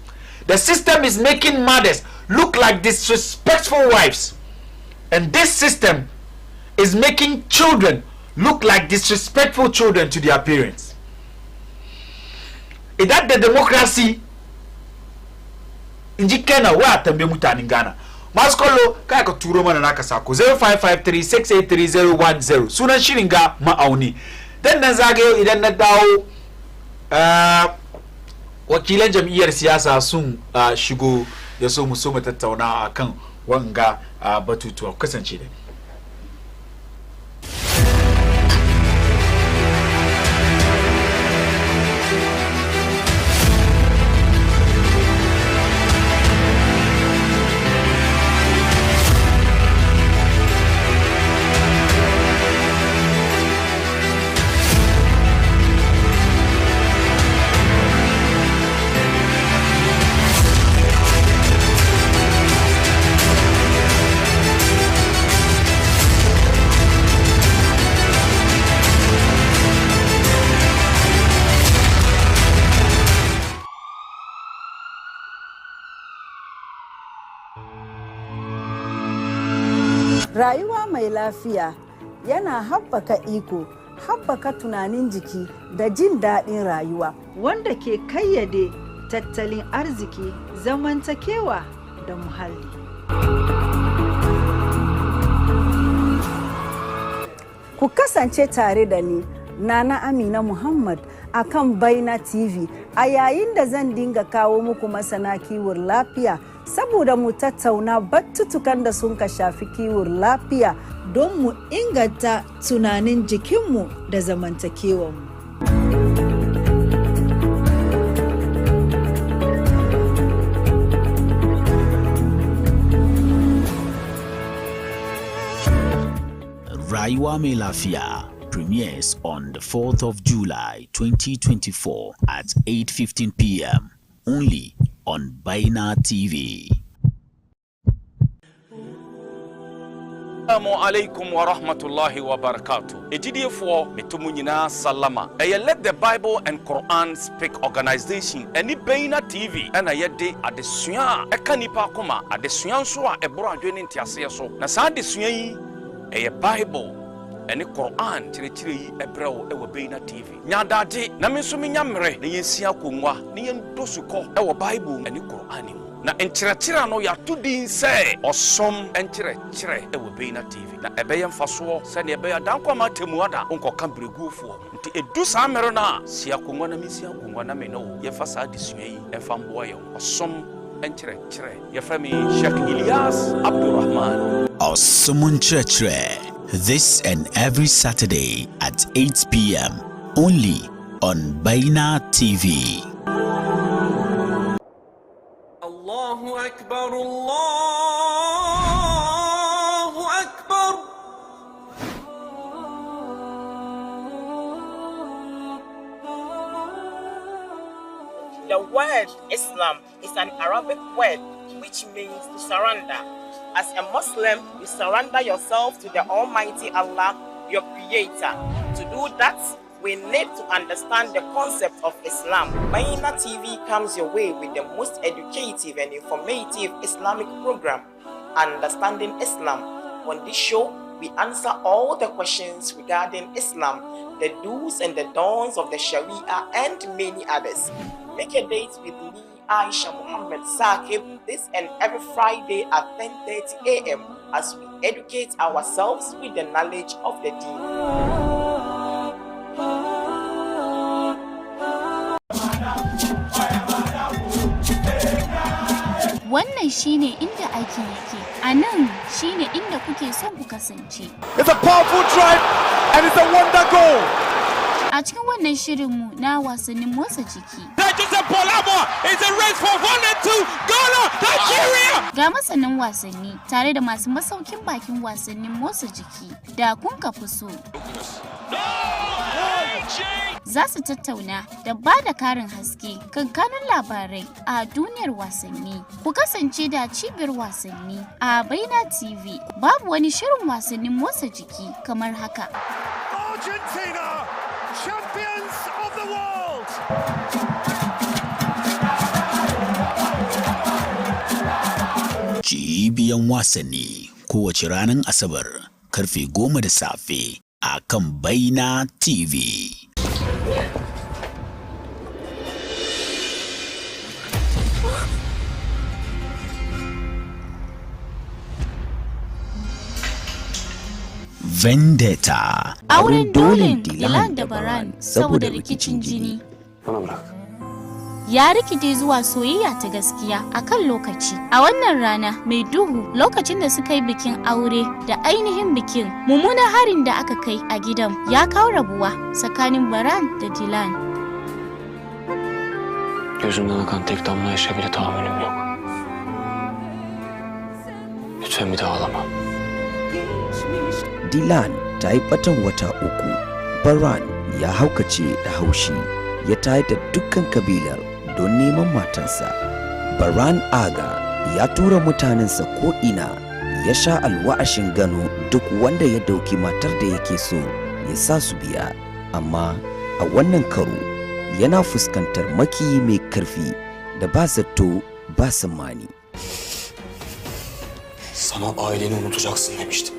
The system is making mothers look like disrespectful wives. And this system is making children look like disrespectful children to their parents. Is that the democracy? Inji Kena wa tambe mutanen Ghana. Maskolo kai ka turo mana naka sako 0553683010. Sunan shirin ga ma'auni. Dan nan zagayo idan na dawo wakilan jam'iyyar siyasa sun shigo ya so mu tattauna akan wanga batutuwa. Kasance da ni. Rayuwa mai lafiya yana haɓaka iko, haɓaka tunanin jiki da jin daɗin rayuwa wanda ke kayyade tattalin arziki, zamantakewa da muhalli. Ku kasance tare da ni, Nana Amina Muhammad, akan Baina TV a yayin da zan dinga kawo muku masana kiwon lafiya saboda mu tattauna batutukan da sun ka shafi kiwon lafiya don mu inganta tunanin jikinmu da zamantakewanmu. Rayuwa Mai Lafiya premieres on the 4th of July 2024 at 8:15 p.m. only on Baina TV. Assalamu alaikum wa rahmatullahi wa barakatuh. Ejidiyefo metumu nyina salama. Let the Bible and Quran Speak organization any Baina TV and yede adesua eka nipa koma adesua nso a ebro adwene ntiase so. Na saa adesua yi Bible and Quran chire yi ebrewo ewo Baina TV. Nyadade na me nso menya mre na yensia konwa na yendosuko ewo Bible and Quran mu. Na enkyerɛkyerɛ no yɛato din sɛ ɔsom enkyerɛkyerɛ ɛwɔ Baina TV. Na ɛbɛyɛ mfasoɔ sɛnea ɛbɛyɛ dankɔma atemu ada nkɔka breguofoɔ. Nti edu saa mmere no a sia konwa na mesia konwa na me no yɛfa saa desua yi ɛfa mboa yɛn. Ɔsom enkyerɛkyerɛ yɛfrɛ me Sheikh Ilyas Abdurrahman. Ɔsom enkyerɛkyerɛ this and every Saturday at 8 p.m. only on Baina TV. Allahu Akbar, Allahu Akbar. The word Islam is an Arabic word which means to surrender. As a Muslim, you surrender yourself to the Almighty Allah, your Creator. To do that, we need to understand the concept of Islam. Baina TV comes your way with the most educative and informative Islamic program, Understanding Islam. On this show, we answer all the questions regarding Islam, the do's and the don'ts of the Sharia, and many others. Make a date with me, Aisha Muhammad Saqib, this and every Friday at 10:30 a.m. as we educate ourselves with the knowledge of the deen. Wannan shine inda ake yake. A nan shine inda kuke son ku kasance. It's a powerful drive and it's a wonder goal. A cikin wannan shirinmu na wasannin motsa jiki. It's a race for 1 and 2. Ghana, Nigeria. Ga masanin wasanni tare da masu masaukin bakin wasannin motsa jiki da kun kafi so. Za su tattauna da ba da karin haske kan kanun labarai a duniyar wasanni. Ku kasance da cibiyar wasanni a Baina TV. Babu wani shirin wasannin motsa jiki kamar haka. Argentina, champions of the world. Cibiyan wasanni kowace ranar Asabar karfe 10 da safe a kan Baina TV. Vendetta. Auren dolin Dilan da Baran saboda rikicin jini. Ya rikide zuwa soyayya ta gaskiya akan lokaci. A wannan rana mai duhu lokacin da suka yi bikin aure da ainihin bikin, mummunan harin da aka kai a gidan ya kawo rabuwa tsakanin Baran da Dilan. Gözümden akan tek damla yaşa bile tahammülüm yok. Lütfen bir daha ağlama. Dilan ta yi batan wata uku. Baran ya haukace da haushi, ya tayar da dukkan kabilar don neman matarsa. Baran Aga ya tura mutanensa ko'ina, ya sha alwa'ashin gano duk wanda ya dauki matar da yake so ya sa su biya. Amma a wannan karo yana fuskantar makiyi mai karfi da ba zato ba tsammani. Sana aileni unutacaksın demiştim.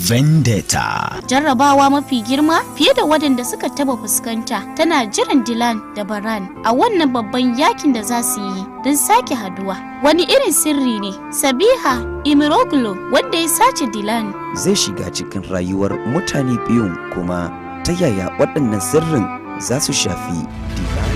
Vendetta. Jarrabawa mafi girma fiye da waɗanda suka taba fuskanta tana jiran Dilan da Baran a wannan babban yakin da za su yi don sake haduwa. Wani irin sirri ne Sabiha Imiroglu wanda ya sace Dilan zai shiga cikin rayuwar mutane biyun, kuma ta yaya waɗannan sirrin za su shafi Dilan?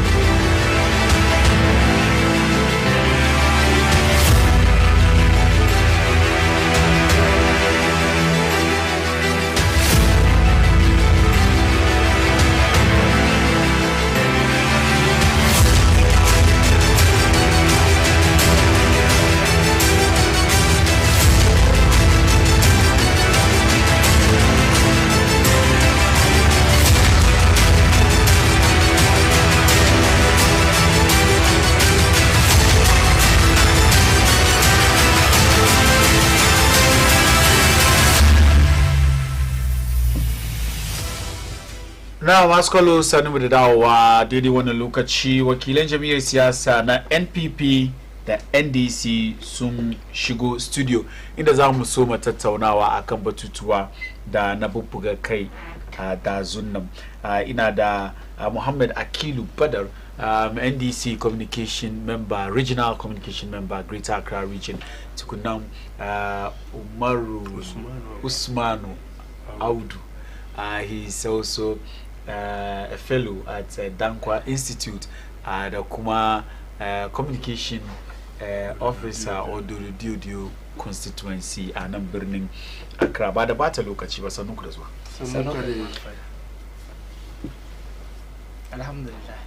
Na masu kwallo sanu da dawowa daidai wannan lokaci. Wakilan jam'iyyar siyasa na NPP da NDC sun shigo studio inda za mu so tattaunawa akan batutuwa da na bubbuga kai da zunnan. Ina da Muhammad Akilu Badar, NDC communication member, regional communication member, Greater Accra region. Tukunan Umaru Usmanu Audu. He's also a fellow at Dankwa Institute, da kuma communication officer or Diodio constituency a nan birnin Accra. Ba da bata lokaci ba, sannu ku da zuwa. Alhamdulillah.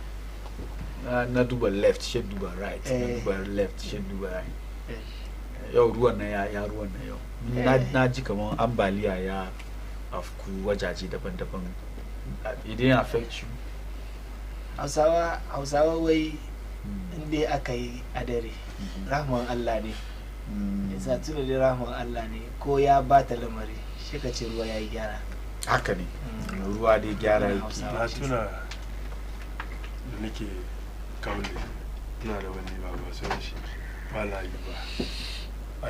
Na duba left, she duba right. Na duba left, she duba right. Yau ruwan na ya ruwan na yau. Na ji kaman ambaliya ya afku wajaje daban-daban. It didn't affect you? Hausawa wai inda aka yi a dare rahman Allah ne. yasa tuna da rahman Allah ne ko ya bata lamari shi ka ce ruwa yayi gyara haka ne ruwa dai gyara yake na tuna da nake kaule ina da wani baba sai shi ba layi ba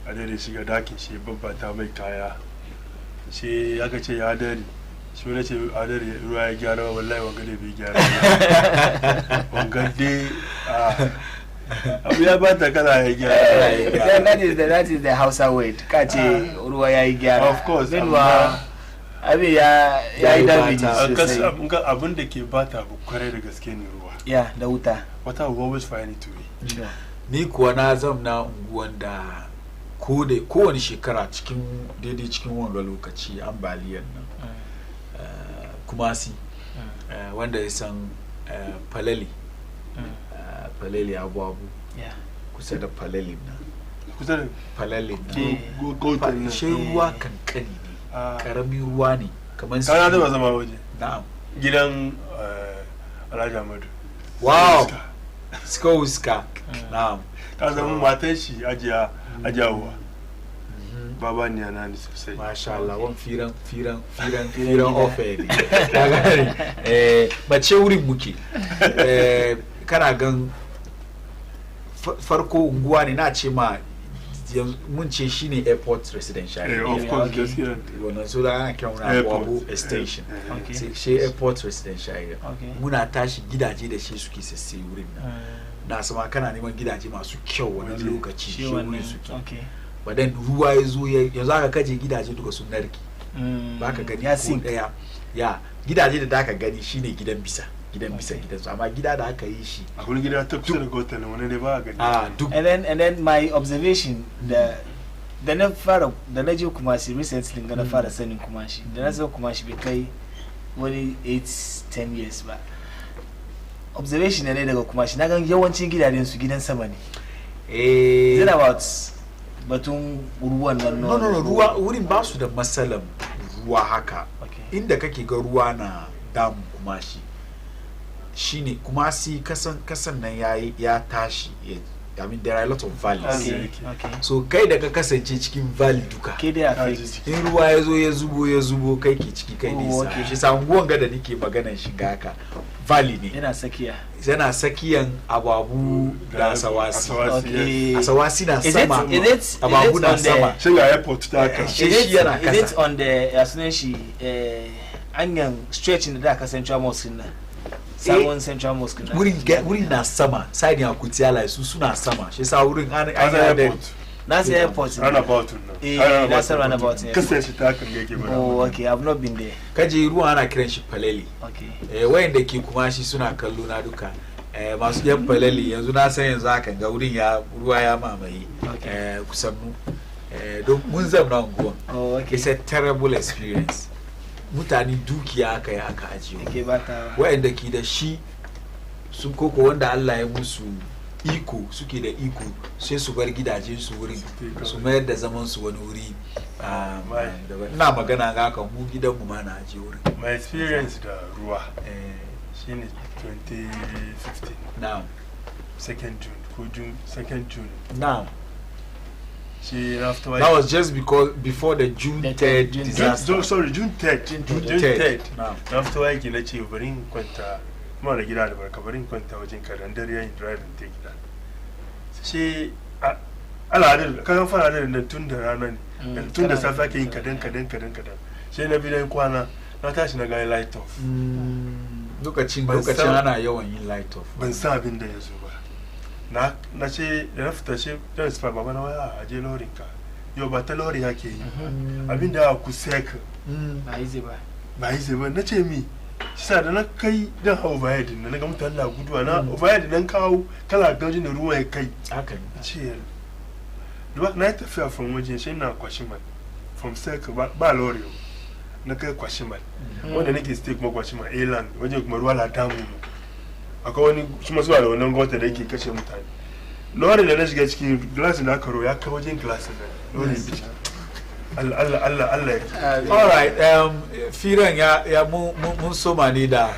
a dare shiga dakin shi babbata mai kaya shi aka ce ya dare shi wani ce a dare ruwa ya gyara wallahi wanga da bai gyara wanga dai abu ya bata kala ya gyara that is the Hausa word ka ce ruwa ya yi gyara of course abin ya yi damage sosai abin da ke bata abu kwarai da gaske ne ruwa ya da wuta wata will always find it to be ni kuwa na zamna unguwan da kowane shekara daidai cikin wanga lokaci ambaliyar nan kumasi wanda ya san falali falali abu kusa da falalin nan kusa da falalin nan shi ruwa kankani ne karamin ruwa ne kamar su kana da zama waje na'am gidan Alhaji Ahmadu wow Skowska na'am ka zama matan shi ajiyawa baba ni ana ni sosai masha Allah wan firan ofe ne bace wurin muke kana gan farko unguwa ne na ce ma mun ce shine airport residential of course gaskiya wannan so da ana kiran abu station shi airport residential muna tashi gidaje da shi suke sasse wurin nan na sama kana neman gidaje masu kyau wannan lokaci shi wurin suke badan ruwa ya zo yanzu aka kaje gidaje duka sun narki baka gani ko daya ya gidaje da aka gani shine gidan bisa gidansu amma gida da aka yi shi a wani gida ta kusa da gotan wani ne ba a gani duk and then my observation da na fara da na je Kumasi recently da na fara sanin Kumasi da na san Kumasi bai kai wani 8-10 years ba observation ne daga Kumasi na gan yawancin gidajen su gidan sama ne is it about batun ruwan nan no ruwa wurin ba su da matsalan ruwa haka inda kake ga ruwa na damu Kumasi shine Kumasi kasan nan ya tashi I mean there are a lot of valleys okay. So kai da ka kasance cikin valley duka kai da affect in ruwa ya zubo kai ke ciki kai ne shi sa unguwan ga da nake maganar shiga haka valley ne yana sakiyan ababu da asawasi asawasi na sama ababu na sama shiga airport ta ka shi yana kasa is it on the yasunan anyan stretching da ka central mosque na sabon central mosque na wurin na sama side ya kutiyala su suna sama shi sa wurin an that's the airport runabout that's the runabout kasa shi ta kan gege ba oh okay I've not been there kaje ruwa ana kiran shi falali okay wayanda ke kuma shi suna kallo na duka masu yan falali yanzu na san yanzu haka ga wurin ya ruwa ya mamaye kusan don mun zamna unguwa it's a terrible experience mutane dukiya aka yi aka ajiye wa'anda ke da shi sun koko wanda Allah ya musu iko suke da iko sai su bar gidajen su wurin su mayar da zaman su wani wuri ina magana ga haka mu gidan mu ma na ajiye wurin my experience da ruwa shine 2015 now 2nd June now after that was just before the June 3rd disaster. Sorry, June 3rd. After I get a bring kwanta ma da gida da barka barin kwanta wajen karan dare yayin driving ta gida. Shi al'adar kan fara da nan tun da rana ne tun da safe ake yin kadan. Sai na bidan kwana na tashi na ga light off. Lokacin ana yawan yin light off. Ban sa abin da yazo ba. Na ce da na fita shi dan spa baba na waya a je lorin ka yau ba ta lori yake yi abin da ku seka ba yi ba na ce mi sa da na kai dan hawo baya din na ga mutane na guduwa na baya din nan kawo kala gajin da ruwa ya kai haka ce duba na tafiya from waje shi na kwashi man from seka ba lori na kai kwashi man wanda nake stay kuma kwashi man eland waje kuma ruwa la damu akwai wani kuma zuwa da wannan gota da yake kashe mutane lori da na shiga cikin glass da aka ro ya kai wajen glass da lori bici Allah all right firan ya mun soma ne da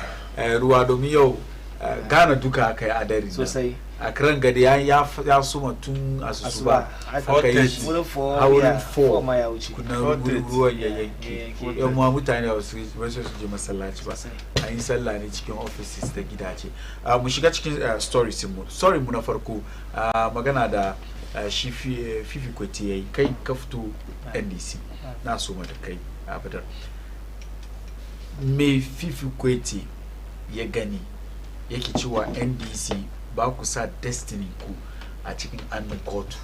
ruwa domin yau Ghana duka aka yi adari sosai a kiran gadi ya suma tun asusu ba aka yi haurin 4 ma ya wuce kuna ruwan ya yanki yan ma mutane a wasu su je masallaci ba an yi sallah ne cikin offices da gidaje mu shiga cikin story mu na farko magana da shi fifi kwati yayi kai ka fito NDC na so da kai abadar me fifi kwati ya gani yake cewa NDC ba ku sa destiny ku a cikin annin kotu.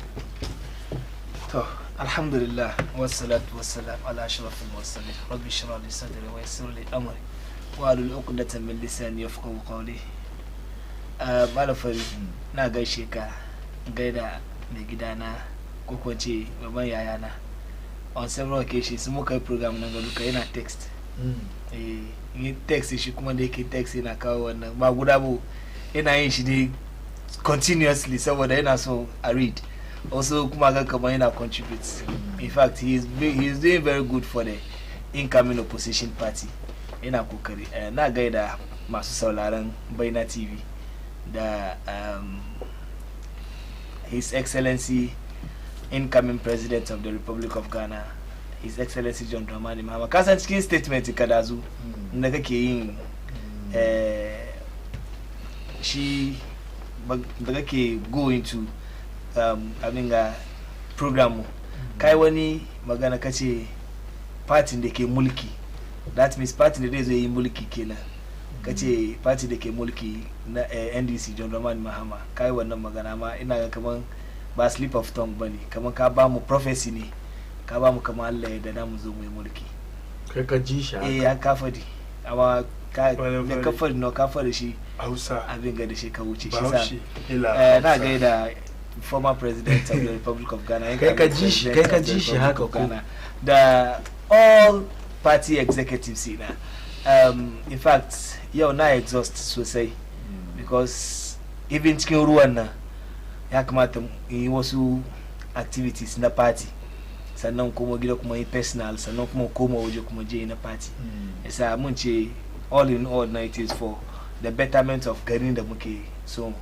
To alhamdulillah wassalatu wassalam ala ashrafil mursalin rabbi shrah li sadri wa yassir li amri wa ahlul 'uqdatan min lisani yafqahu qawli. Mallam Fary na gaishe ka gaida mai gidana ko ko ce baban yayana on several occasions muka yi program nan ga duka yana text yi text shi kuma da yake text yana kawo wannan ba guda bu yana yin shi ne continuously saboda yana so a read also kuma ga kamar yana contribute in fact he is doing very good for the incoming opposition party yana kokari na gaida masu sauraron Baina TV da His Excellency incoming President of the Republic of Ghana, His Excellency John Dramani Mahama. Kasan cikin statement kadazu da kake yin shi da kake go into abinga program kai wani magana kace party da ke mulki, that means party da zai yi mulki kenan kace party da ke mulki na NDC John Dramani Mahama kai wannan magana ma ina ga kaman ba slip of tongue bane kaman ka ba mu prophecy ne ka ba mu kaman Allah ya da mu zo mu yi mulki kai ka ji shi ya kafadi amma ka ne kafadi no kafadi shi Hausa abin ga da shi ka wuce shi sa na ga da former president of the Republic of Ghana kai ka ji shi haka ko da all party executives ina in fact yau na exhaust sosai because even cikin ruwan nan ya kamata yi wasu activities na party sannan kuma gida kuma yi personal sannan kuma koma waje kuma je na party yasa mun ce all in all na it is for the betterment of garin da muke so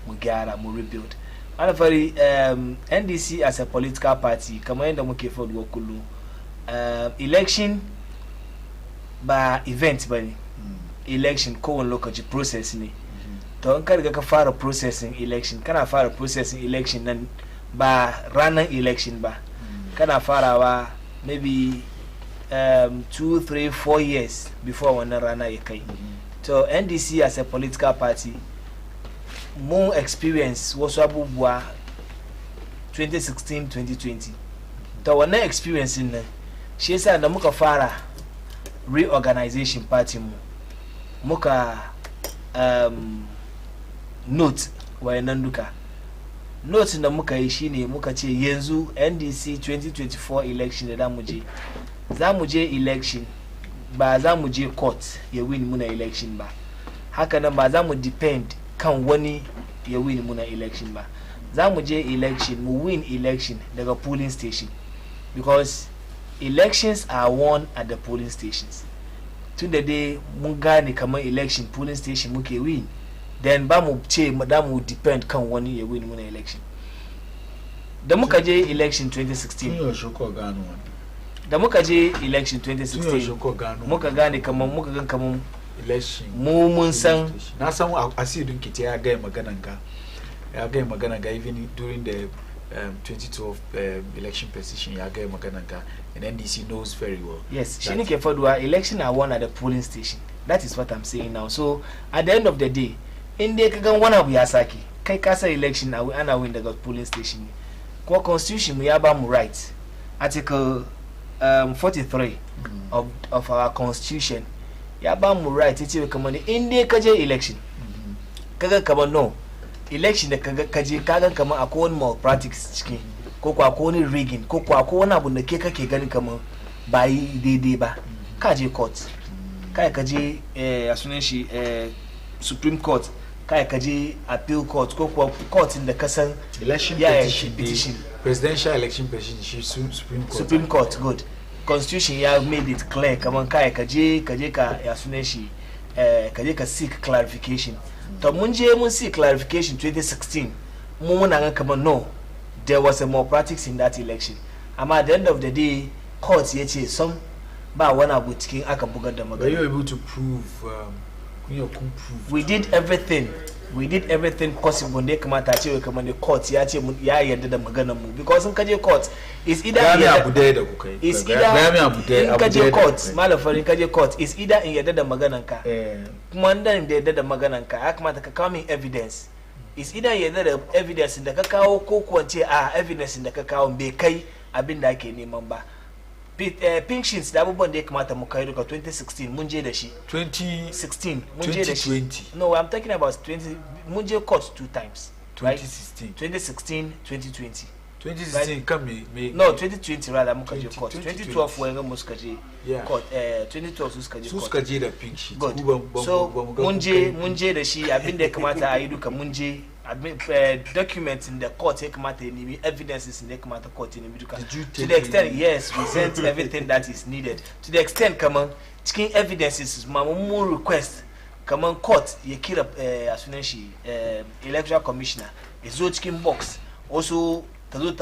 mu gyara mu rebuild. Mallam Fary NDC as a political party kamar yadda muke faɗuwa kullum election ba event bane election kowane lokaci process ne to in ka riga ka fara processing election kana fara processing election nan ba ranar election ba kana farawa maybe 2, 3, 4 years before wannan rana ya kai to NDC as a political party mun experience wasu abubuwa 2016 2020 to wannan experience nan shi yasa da muka fara reorganization party mu muka note wayannan duka note da muka yi shine muka ce yanzu NDC 2024 election da za mu je election ba za mu je court ya win muna election ba haka nan ba za mu depend kan wani ya win muna election ba za mu je election mu win election daga polling station because elections are won at the polling stations tunda dai mun gane kamar election polling station muke win then ba mu ce da mu depend kan wani ya win muna election da muka je election 2016 da muka je election 2016 muka gane kamar muka gan kamar election mun san na san asidun kite ya ga magana ga even during the 2012 election position ya ga magana ga and NDC knows very well. Yes, she nike faduwa election are won at the polling station. That is what I'm saying now. So at the end of the day, in the kagan wani abu ya saki kai kasa election ana win daga polling station. Ko constitution mu ya ba mu right. Article 43 of our constitution ya ba mu right yace kamar in dai kaje election kaga kamar no election da kaje kaga kamar akwai wani malpractice cikin ko kwa ko wani rigging ko kwa ko wani abu da ke kake gani kamar ba yi daidai ba ka je court kai ka je a sunan shi Supreme Court kai ka je appeal court ko kwa court da kasan election petition presidential election petition shi Supreme Court good constitution ya made it clear kamar kai ka je ka ya sunan shi ka je ka seek clarification To munje mun see clarification 2016. Mumuna kama no, there was a malpractice in that election. At the end of the day, courts yace some ba wani abu cikin aka bugar da magana. Were you able to prove? We did everything. We did everything possible. Ne kamata ce kamar the court ya ce ya yarda da maganar mu because in kaje court is either is either in kaje court Mallam Fary kaje court is either in yarda da maganar ka kuma dan da yarda da maganar ka ya kamata ka kawo min evidence is either yarda da evidence da ka kawo ko kuwa ce evidence da ka kawo bai kai abin da ake neman ba. Pink sheets da abubuwan da ya kamata mu kai duka 2016 mun je da shi 2016 mun je da shi. No, I'm talking about 20 mun je court 2 times 2016 2020 2016 come me no 2020 rather muka je court 2012 wanga mu suka je court 2012 suka je da pink sheet so mun je da shi abin da ya kamata a yi duka mun je documents in the court evidences in the court to the extent yes we sent everything that is needed to the extent come on chicken evidences more request come on court you kira as soon as she electoral commissioner is chicken box also to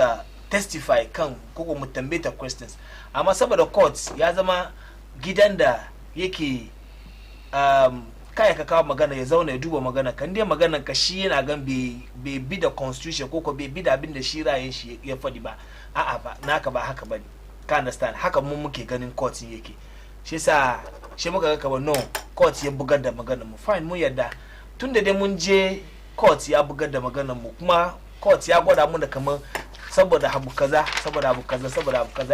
testify kan koko mutambeta questions amma saboda court ya zama gidan da yake kai ka kawo magana ya zauna ya duba magana kan dai maganar ka shi yana gan bai bi da constitution ko bai bi da abin da shi rayin shi ya fadi ba ba naka ba haka bane ka understand haka mun muke ganin court yake shi yasa shi muka ga kamar no court ya bugar da maganar mu fine mun yadda tunda dai mun je court ya bugar da maganar mu kuma court ya gwada mu da kamar saboda abu kaza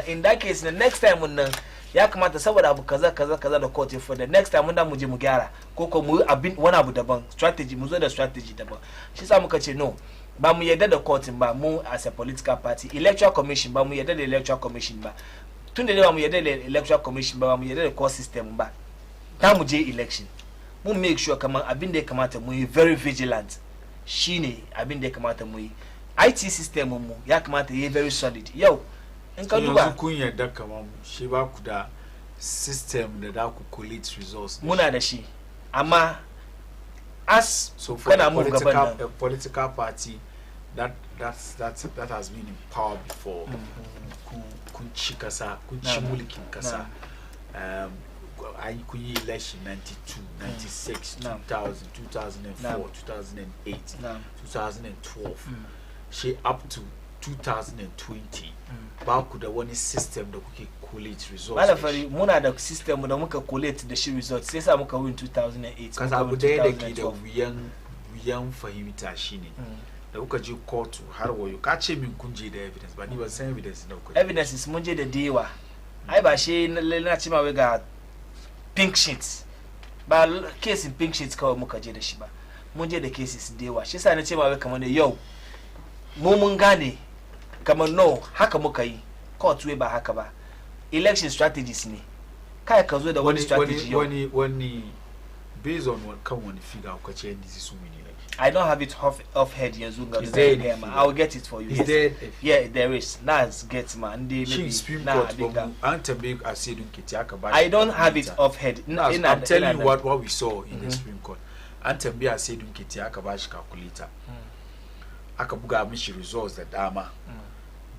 in that case the next time mun nan ya kamata saboda abu kaza da court ya for the next time mun da mu je mu gyara ko mu abin wani abu daban strategy mu zo da strategy daban shi sa muka ce no ba mu yadda da court ba mu as a political party electoral commission ba mu yadda da electoral commission ba tunda da ba mu yadda da electoral commission ba mu yadda da court system ba ta mu je election mu make sure kaman abin da ya kamata mu yi very vigilant shine abin da ya kamata mu yi IT system mu ya kamata yi very solid yau in ka duba kun yadda kaman shi ba ku da system da ku collate results muna da shi amma as so for a political party that has been in power before kun ci kasa kun ci mulkin kasa ai kun yi election 92 96 2000 2004 2008 2012 she up to 2020 ba ku da wani system da kuke collate results Mallam Fary muna da system da muka collate da shi results sai sa muka win 2008 kaza abu da yake da wuyan fahimta shine da kuka je court har wayo ka ce min kun je da evidence ba ni ban san evidence da kuka evidences mun je da dewa ai ba shi na ce ma wai ga pink sheets ba case pink sheets kawai muka je da shi ba mun je da cases dewa shi sa na ce ma wai kamar da yau mu mun gane kamar no haka muka yi court way ba haka ba election strategies ne kai ka zo da wani strategy wani based on what kan wani figure ka ce NDC sun win election I don't have it off head yanzu ga game I'll get it for you yeah there is nas get man they maybe an tambaye a sai dun kiti aka ba I don't have it off head I'm telling you what we saw in the Supreme Court an tambaye a sai dun kiti aka ba shi calculator aka buga mishi results da dama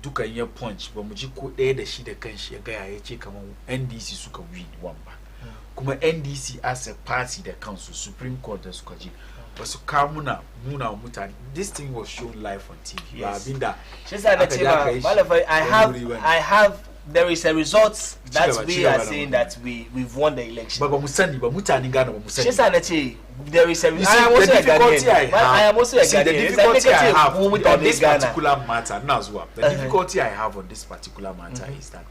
dukan ya punch ba mu ji ko ɗaya da shi da kanshi ya gaya ya ce kamar NDC suka win one ba kuma NDC as a party da kansu Supreme Court da suka ji ba su kawo nuna mutane this thing was shown live on TV ba abinda shi sa da ce ba Mallam Fary I have there is a result that we are saying that we've won the election ba mu sani ba mutane gana ba mu sani shi sa na ce there is a I am also a Ghanaian I am also a Ghanaian the difficulty I have on this particular matter the difficulty I have on this particular matter is that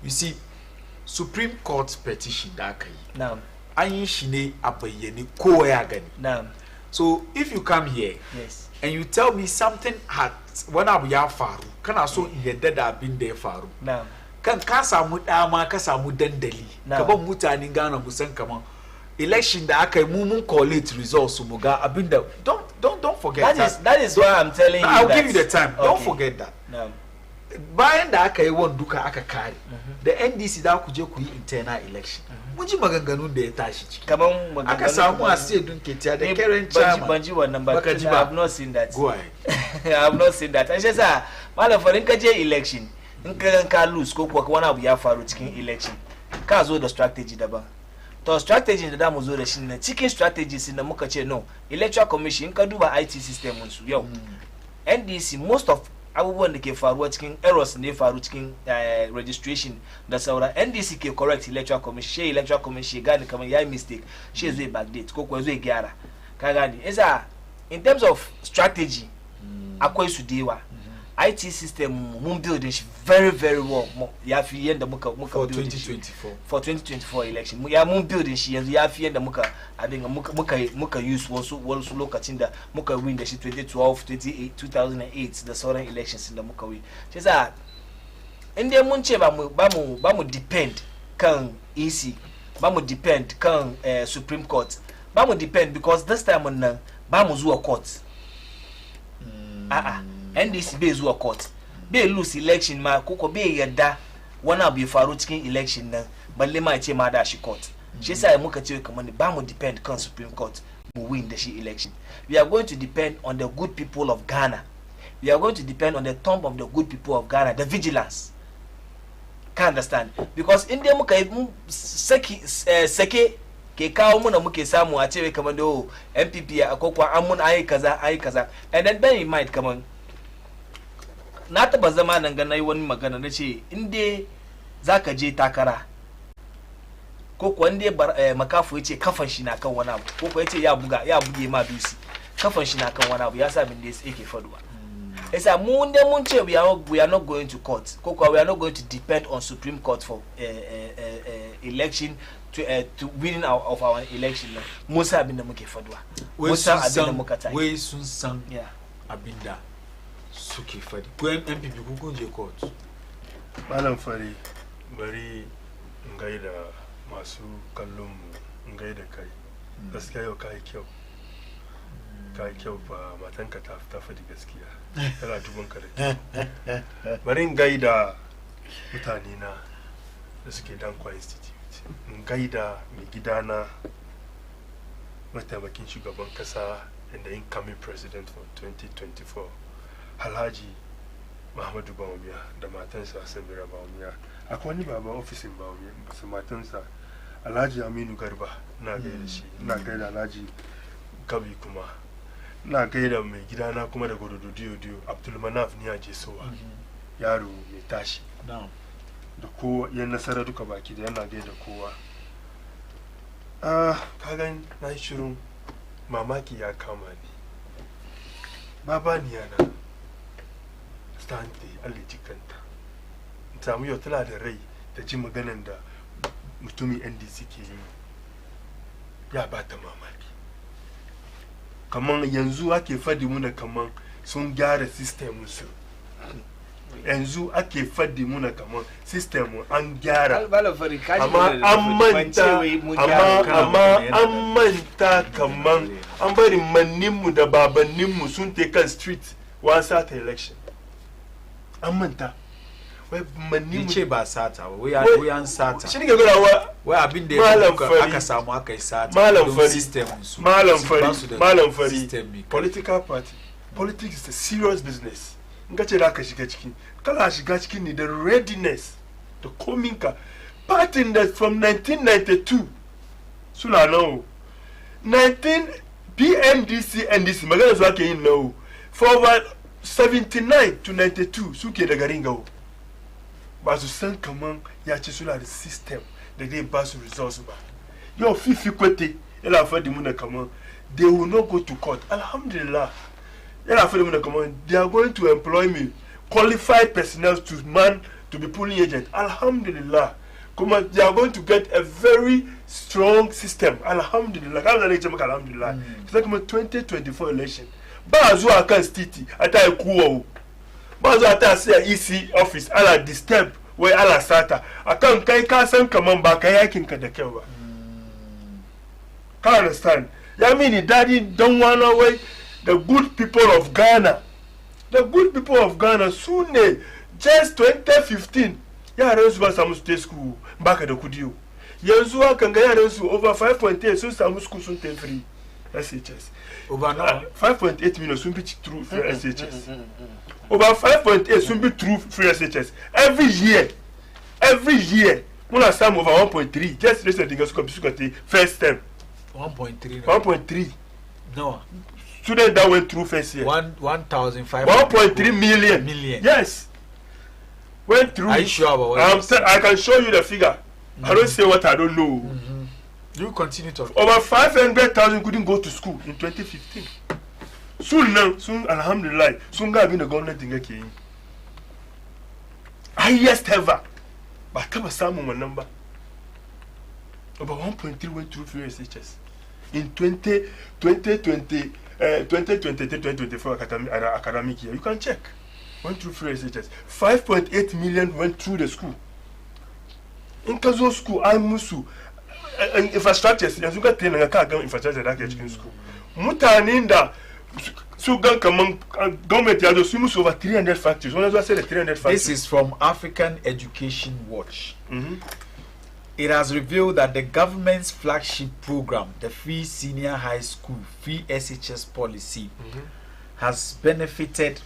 you see Supreme Court petition da aka yi an yi shi ne a bayyane kowa ya gani so if you come here and you tell me something had wani abu ya faru kana so yadda da abin da ya faru kan ka samu dama ka samu dandali ka ban mutanen Ghana mu san kaman election da aka yi mun collate results mu ga abin da don't forget that is why I'm telling you I'll give you the time don't forget that bayan da aka yi wan duka aka kare da NDC da ku je ku yi internal election mun ji maganganun da ya tashi ciki kaman aka samu a state dun ke tiya da current chairman banji wannan ba Baka ji I ba. have not seen that Go ahead. I have not seen that an shi sa Mallam Fary in ka je election in ka lose ko kuwa wani abu ya faru cikin election ka zo da strategy daban to strategy da mu zo da shi ne cikin strategies da muka ce no electoral commission in ka duba IT system su yau NDC most of abubuwan da ke faruwa cikin errors ne faru cikin registration da saura NDC ke correct electoral commission she electoral commission gani kamar yayi mistake she zai backdate ko kuwa zai gyara ka gani isa in terms of strategy akwai su dewa IT system mun build shi very very well ya fi yanda muka for build 2024 for 2024 election ya mun build shi yanzu ya fi yanda muka abin muka use wasu lokacin da muka win da shi 2012 2008 da sauran elections da muka win shi yasa inda mun ce ba mu depend kan EC ba mu depend kan Supreme Court ba mu depend because this time nan ba mu zuwa court NDC bai zuwa court bai lose election ma koko bai yadda wani abu ya faru cikin election nan balle ma ce ma da shi court shi yasa muka ce kamar ba mu depend kan Supreme Court mu win da shi election we are going to depend on the good people of Ghana we are going to depend on the thumb of the good people of Ghana the vigilance can understand because in dai muka yi sake ke kawo muna muke samu a cewa kamar da MPP a kokwa an mun ayi kaza and then bear in mind kamar na taba zama nan ga nayi wani magana na ce in dai zaka je takara ko kuwa in dai makafu yace kafan shi na kan wani abu ko kuwa yace ya buge ma dusi kafan shi na kan wani abu ya sa min da yake faduwa yasa mu dai mun ce we are not going to court ko kuwa we are not going to depend on Supreme Court for election to winning of our election musa abinda muke faduwa musa abinda muka tayi wai sun san abinda suke fadi ko MPP ku kun je court Mallam Fary bari in gaida masu kallon mu in gaida kai gaskiya yau kai kyau ba matanka ta fadi gaskiya tana dubin ka da kyau bari in gaida mutane na da suke Dankwa Institute in gaida mai gidana mataimakin shugaban kasa and the incoming president for 2024 Alhaji Muhammadu Bawumia da matansa Samira Bawumia akwai wani baba ofisin Bawumia su matansa Alhaji Aminu Garba ina gaida shi ina gaida Alhaji Gabi kuma ina gaida mai gidana kuma da Gododo Dio Abdulmanaf Niya Jesowa yaro mai tashi da kowa yan nasara duka baki da yana gaida kowa kagan na yi shirin mamaki ya kama ni baba ni yana stante alijikanta samu yau tana da rai da ji maganan da mutumin NDC ke yi ya ba ta mamaki kaman yanzu ake fadi muna kaman sun gyara system su yanzu ake fadi muna kaman system an gyara amma an manta kaman an bari manninmu da babanninmu sun te kan street wasa ta election an manta wai manninmu ce ba sata ba wai an sata shi ne ga gura wai abin da ya aka samu aka yi sata Mallam Fary political party politics is a serious business nga ce da ka shiga ciki kala shiga ciki ne da readiness da kominka party that from 1992 suna nawo 19 PMDC NDC magana su ake yin nawo for over 79 to 92 suke da garin gawo ba su san kaman ya ce suna da system da zai ba su results ba yau fifi kwete yana fadi muna kaman they will not go to court alhamdulillah yana fadi muna kaman they are going to employ me qualified personnel to be polling agent alhamdulillah kuma they are going to get a very strong system alhamdulillah kana ne ce maka alhamdulillah sai kuma 2024 election ba zuwa kan city ata kuwa ba zuwa ta sai EC office ala disturb wai ala sata akan kai ka san kaman ba ka yakin ka da kyau ba ka understand ya mini daddy don wana wai the good people of Ghana sune just 2015 yaran su ba samu su school baka da kudi yo yanzu hakan ga yaran su over 5.8 sun samu school sun tafi free SHS over 5.8 million sun be through free SHS over 5.8 sun be through free SHS every year muna samu over 1.3 just recently ga suka first term 1.3 no student that went through first year 1.3 million yes went through. Are you sure about what I can show you the figure. I don't say what I don't know. You continue talking. Over 500,000 couldn't go to school in 2015. Soon alhamdulillah soon ga bin the government dinga ke yi highest ever ba taba samun wannan ba. Over 1.3 went through free SHS in 2023-2024 academic year. You can check. Went through free SHS. 5.8 million went through the school. In Kazo school, I musu infrastructures. Yanzu ga train nga ka ga infrastructure da ke cikin school. Mutanen da su gan kaman government ya zo su musu over 300 factories. One of say the 300 factories. This is from African Education Watch. It has revealed that the government's flagship program, the Free Senior High School Free SHS policy, has benefited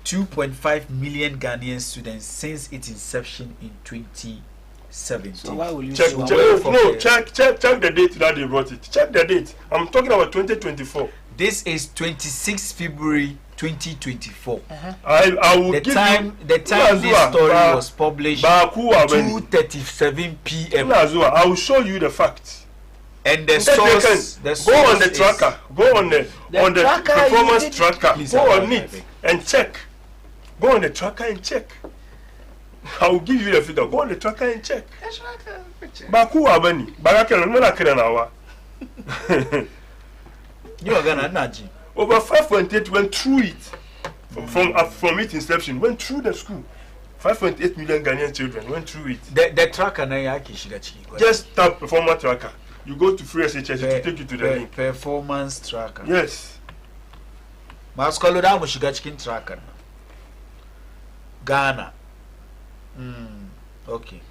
2.5 million Ghanaian students since its inception in 2017. So why will you check the date that they brought it. Check the date. I'm talking about 2024. This is 26 February 2024. I will the give time you the time this story was published 2:37 p.m. I will show you the facts. And the source, go on the tracker. Go on the performance tracker. Go on it and check. Go on the tracker and check. I will give you the figure. Go on the tracker and check. Baku abani. Bagakela nuna kira nawa. You are gonna naji. Over 5.8 went through it. From its inception, went through the school. 5.8 million Ghanaian children went through it. The tracker na yaki shigachi. Just tap performance tracker. You go to free SHS, it will take you to the link. Performance tracker. Yes. Maskalo da mu shiga cikin tracker. Ghana. Okay.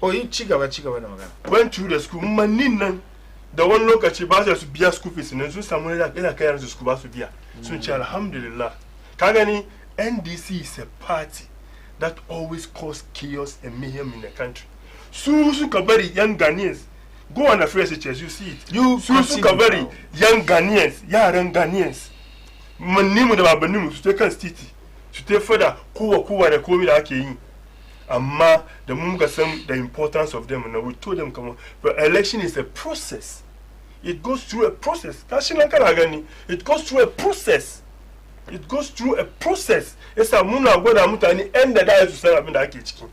Oh, you cigaba na magana. Went through the school. Manin nan da wani lokaci ba su biya school fees ne sun samu ina kai yanzu school ba su biya. Sun ce alhamdulillah. Ka gani NDC is a party that always cause chaos and mayhem in the country. Su bari young Ghanaians go on the free SHS, you see it. Su bari young Ghanaians, yaran Ghanaians. Manimu da babanimu su te kan titi. Su te fada kowa da komai da ake yi. Amma da mun ga san the importance of them and we told them come on. But election is a process. It goes through a process. It goes through a process. It goes through a process. Esa muna gwada mutane enda da su san abin da ake ciki.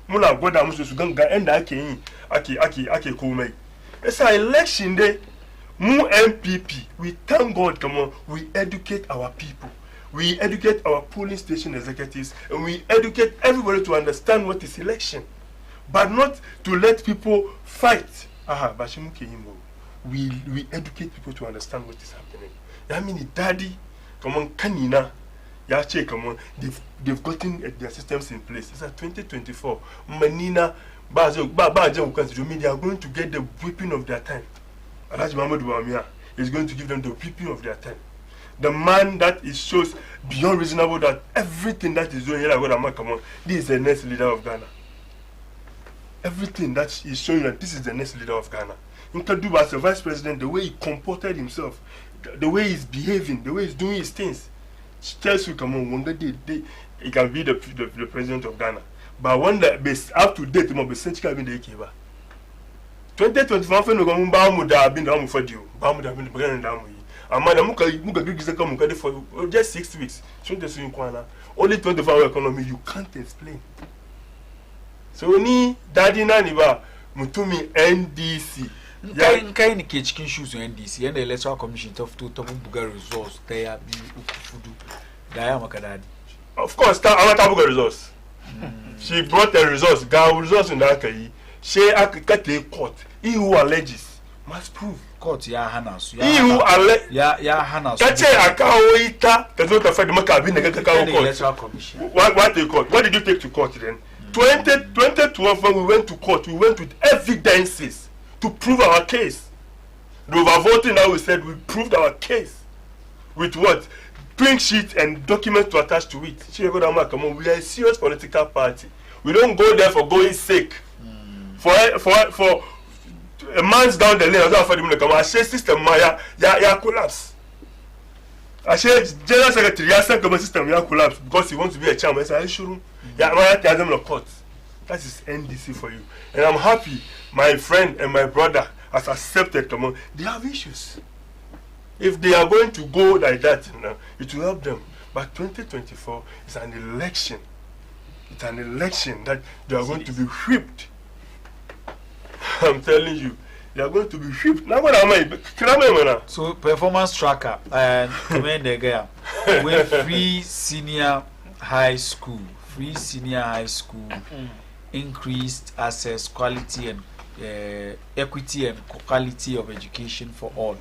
Muna gwada musu su ganga enda ake yi ake komai. Esa election day mu MPP we thank God come on we educate our people. We educate our polling station executives and we educate everybody to understand what is election. But not to let people fight. We educate people to understand what is happening. I mean daddy come on kanina ya che come on they've gotten their systems in place. It's at 2024 manina ba je consider me they are going to get the whipping of their time. Alhaji Muhammadu Bawumia is going to give them the whipping of their time. The man that it shows beyond reasonable that everything that is doing here, come on, this is the next leader of Ghana. Everything that is showing that this is the next leader of Ghana. Nkaduba as a vice president, the way he comported himself, the way he's behaving, the way he's doing his things, tells you, come on, one day he can be the president of Ghana. But one that up to date, he must be sent to the Ikeba. 2025 no go mbamu da bin da mu fadi o ba mu da bin da da mu yi amma da muka girgiza kan muka for just 6 weeks so the sun kwana only 24-hour economy you can't explain. So ni daddy na ni ba mutumi NDC kai ni ke cikin shoes NDC and the electoral commission to buga results there bi ukufudu da ya maka dadi. Of course ta buga results. She brought the results ga results in that kai. She akate court. He who alleges must prove. court ya hana so you ale ya hana so kache akawo ita kazo ta fa de maka bi na kaka court what they court what did you take to court then 2012 when we went to court we went with evidences to prove our case. The overvoting now we said we proved our case with what? Print sheet and documents to attach to it. We are a serious political party. We don't go there for going sake. For a month down the lane, I say system ya collapse. I say general secretary ya say government system ya collapse because he wants to be a chairman. I say sure. Ya maya tell them the court. That is NDC for you. And I'm happy my friend and my brother has accepted. Come on, they have issues. If they are going to go like that, it will help them. But 2024 is an election. It's an election that they are going to be whipped. I'm telling you, they are going to be whipped. So performance tracker and with free senior high school, increased access, quality and equity and quality of education for all.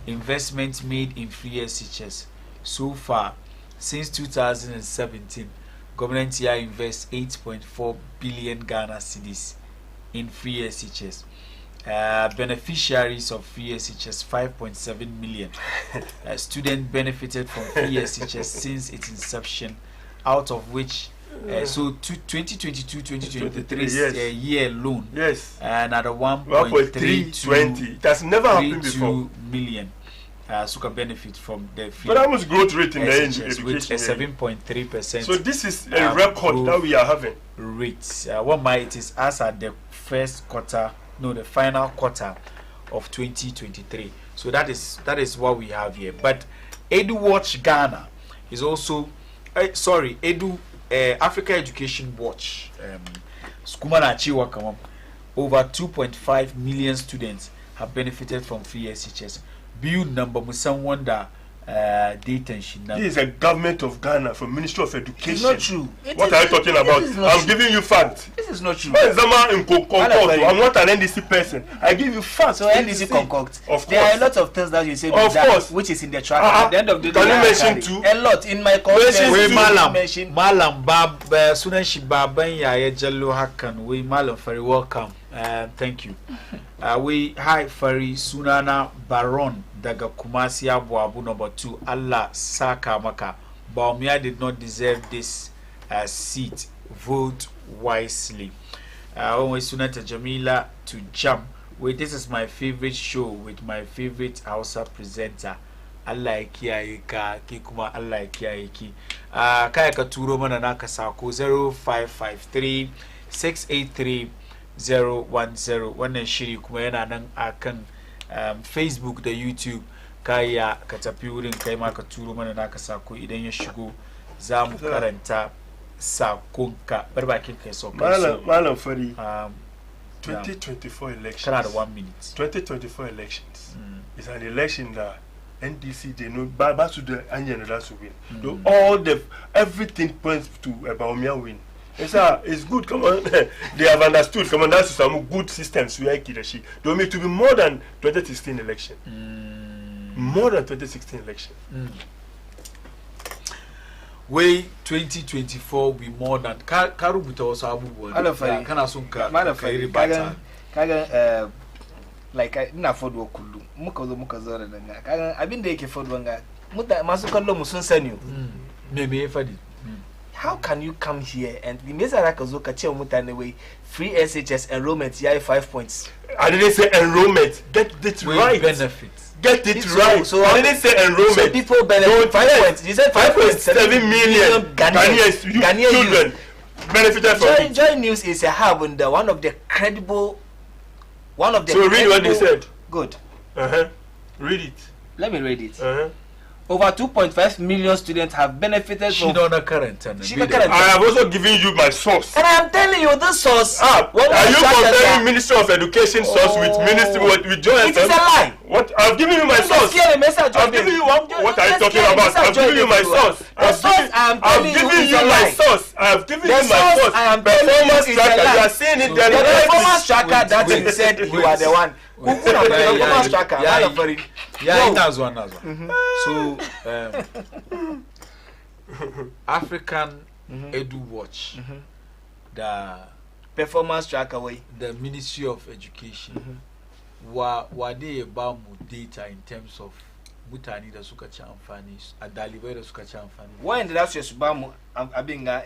Investments made in free SHS. So far, since 2017, government here invests 8.4 billion Ghana cedis in free SHS. Beneficiaries of free SHS 5.7 million. Students benefited from free SHS since its inception, out of which so 2022-2023 year loan. Yes. Another 1.320. It has never happened before. Million. Suka benefit from the free. But how much growth rate in the education? With a 7.3%. So this is a record that we are having. Rates. It is as at the the final quarter of 2023. So that is what we have here. But EduWatch Ghana is also Africa Education Watch. Over 2.5 million students have benefited from free SHS. Bill number Musan Wonder detention. This is a government of Ghana from Ministry of Education. It's not true. What are you talking about? I'm giving you facts. This is not true. I'm not an NDC person. I give you facts. So NDC concoct. Of course. There are a lot of things that you say of course, which is in the track. At the end of the day, can you mention two? A lot in my conversation. Mallam Bab Sunan Baban ya Jallo Hakan. We Mallam Fary, welcome. Thank you. Hi Fary Sunana Baron daga Kumasi Abu number 2. Allah Saka Maka. Baumia did not deserve this seat. Vote wisely. Always Sunata Jamila to jump. Wait, this is my favorite show with my favorite Hausa presenter. Allah kiyaye ka ki kuma Allah kiyaye ki. Kaya ka turo mana naka sako 0553 683 010. Wannan shiri kuma yana nan akan Facebook da YouTube. Kaya ka tafi wurin kai ma ka turo mana naka sako idan ya shigo za mu karanta sakonka. Bar bakin kai so Mallam Fary 2024 elections. Kana da 1 minute. 2024 elections is an election that NDC they know back to the Anyan to win. So everything points to Baumia win. It's good. Come on, they have understood. Come on, that's some good systems. We are Kidashi. They want me to be more than 2016 election. More than 2016 election. Way 2024 will be more than Karubuta also Abu. Kana sunka. Kaga like ina fodwa kullu muka zo da danga kaga abin da yake fodwa ga masu kallo mu sun sani me fadi. How can you come here and the mesa ka zo ka ce mutane wai free SHS enrollment yayi 5 points? I didn't say enrollment. Get it right. Benefits. Get it right. So I didn't say enrollment. So people benefit 5 points. You said 5.7 million Ghanaians children benefited from it. Joy News is a hub and one of the credible. So read what they said. Good. Read it. Let me read it. Over 2.5 million students have benefited from. Current. I have also given you my source. And I am telling you this source. Are you comparing Ministry of Education source with Ministry with Joy? It is a lie. What? I've given you my source. I've given you what are you talking about? I've given you my source. I've given you my source. I've given you my source. Performance tracker. You are saying it. The performance tracker that you said you are the one. performance tracker Mallam Fary nazo so African Edu Watch the performance tracker way the Ministry of Education wa they ba mu data in terms of mutane da suka ci amfani a dalibai da suka ci amfani wanda da su ba mu abin ga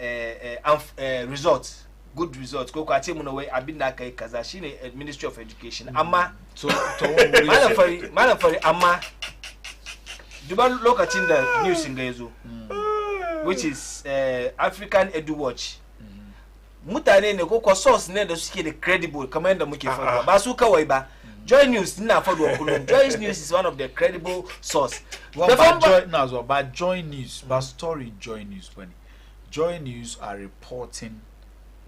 results good results ko ka ce mu na wai abin da kai kaza shine Ministry of Education amma to Mallam Fary amma duban lokacin da news ga yazo which is African Edu Watch mutane ne ko source ne da suke da credible kamar yadda muke faɗa ba su kawai ba Joy News ina faɗo kullum Joy News is one of the credible source but Joy News but story Joy News bane Joy News are reporting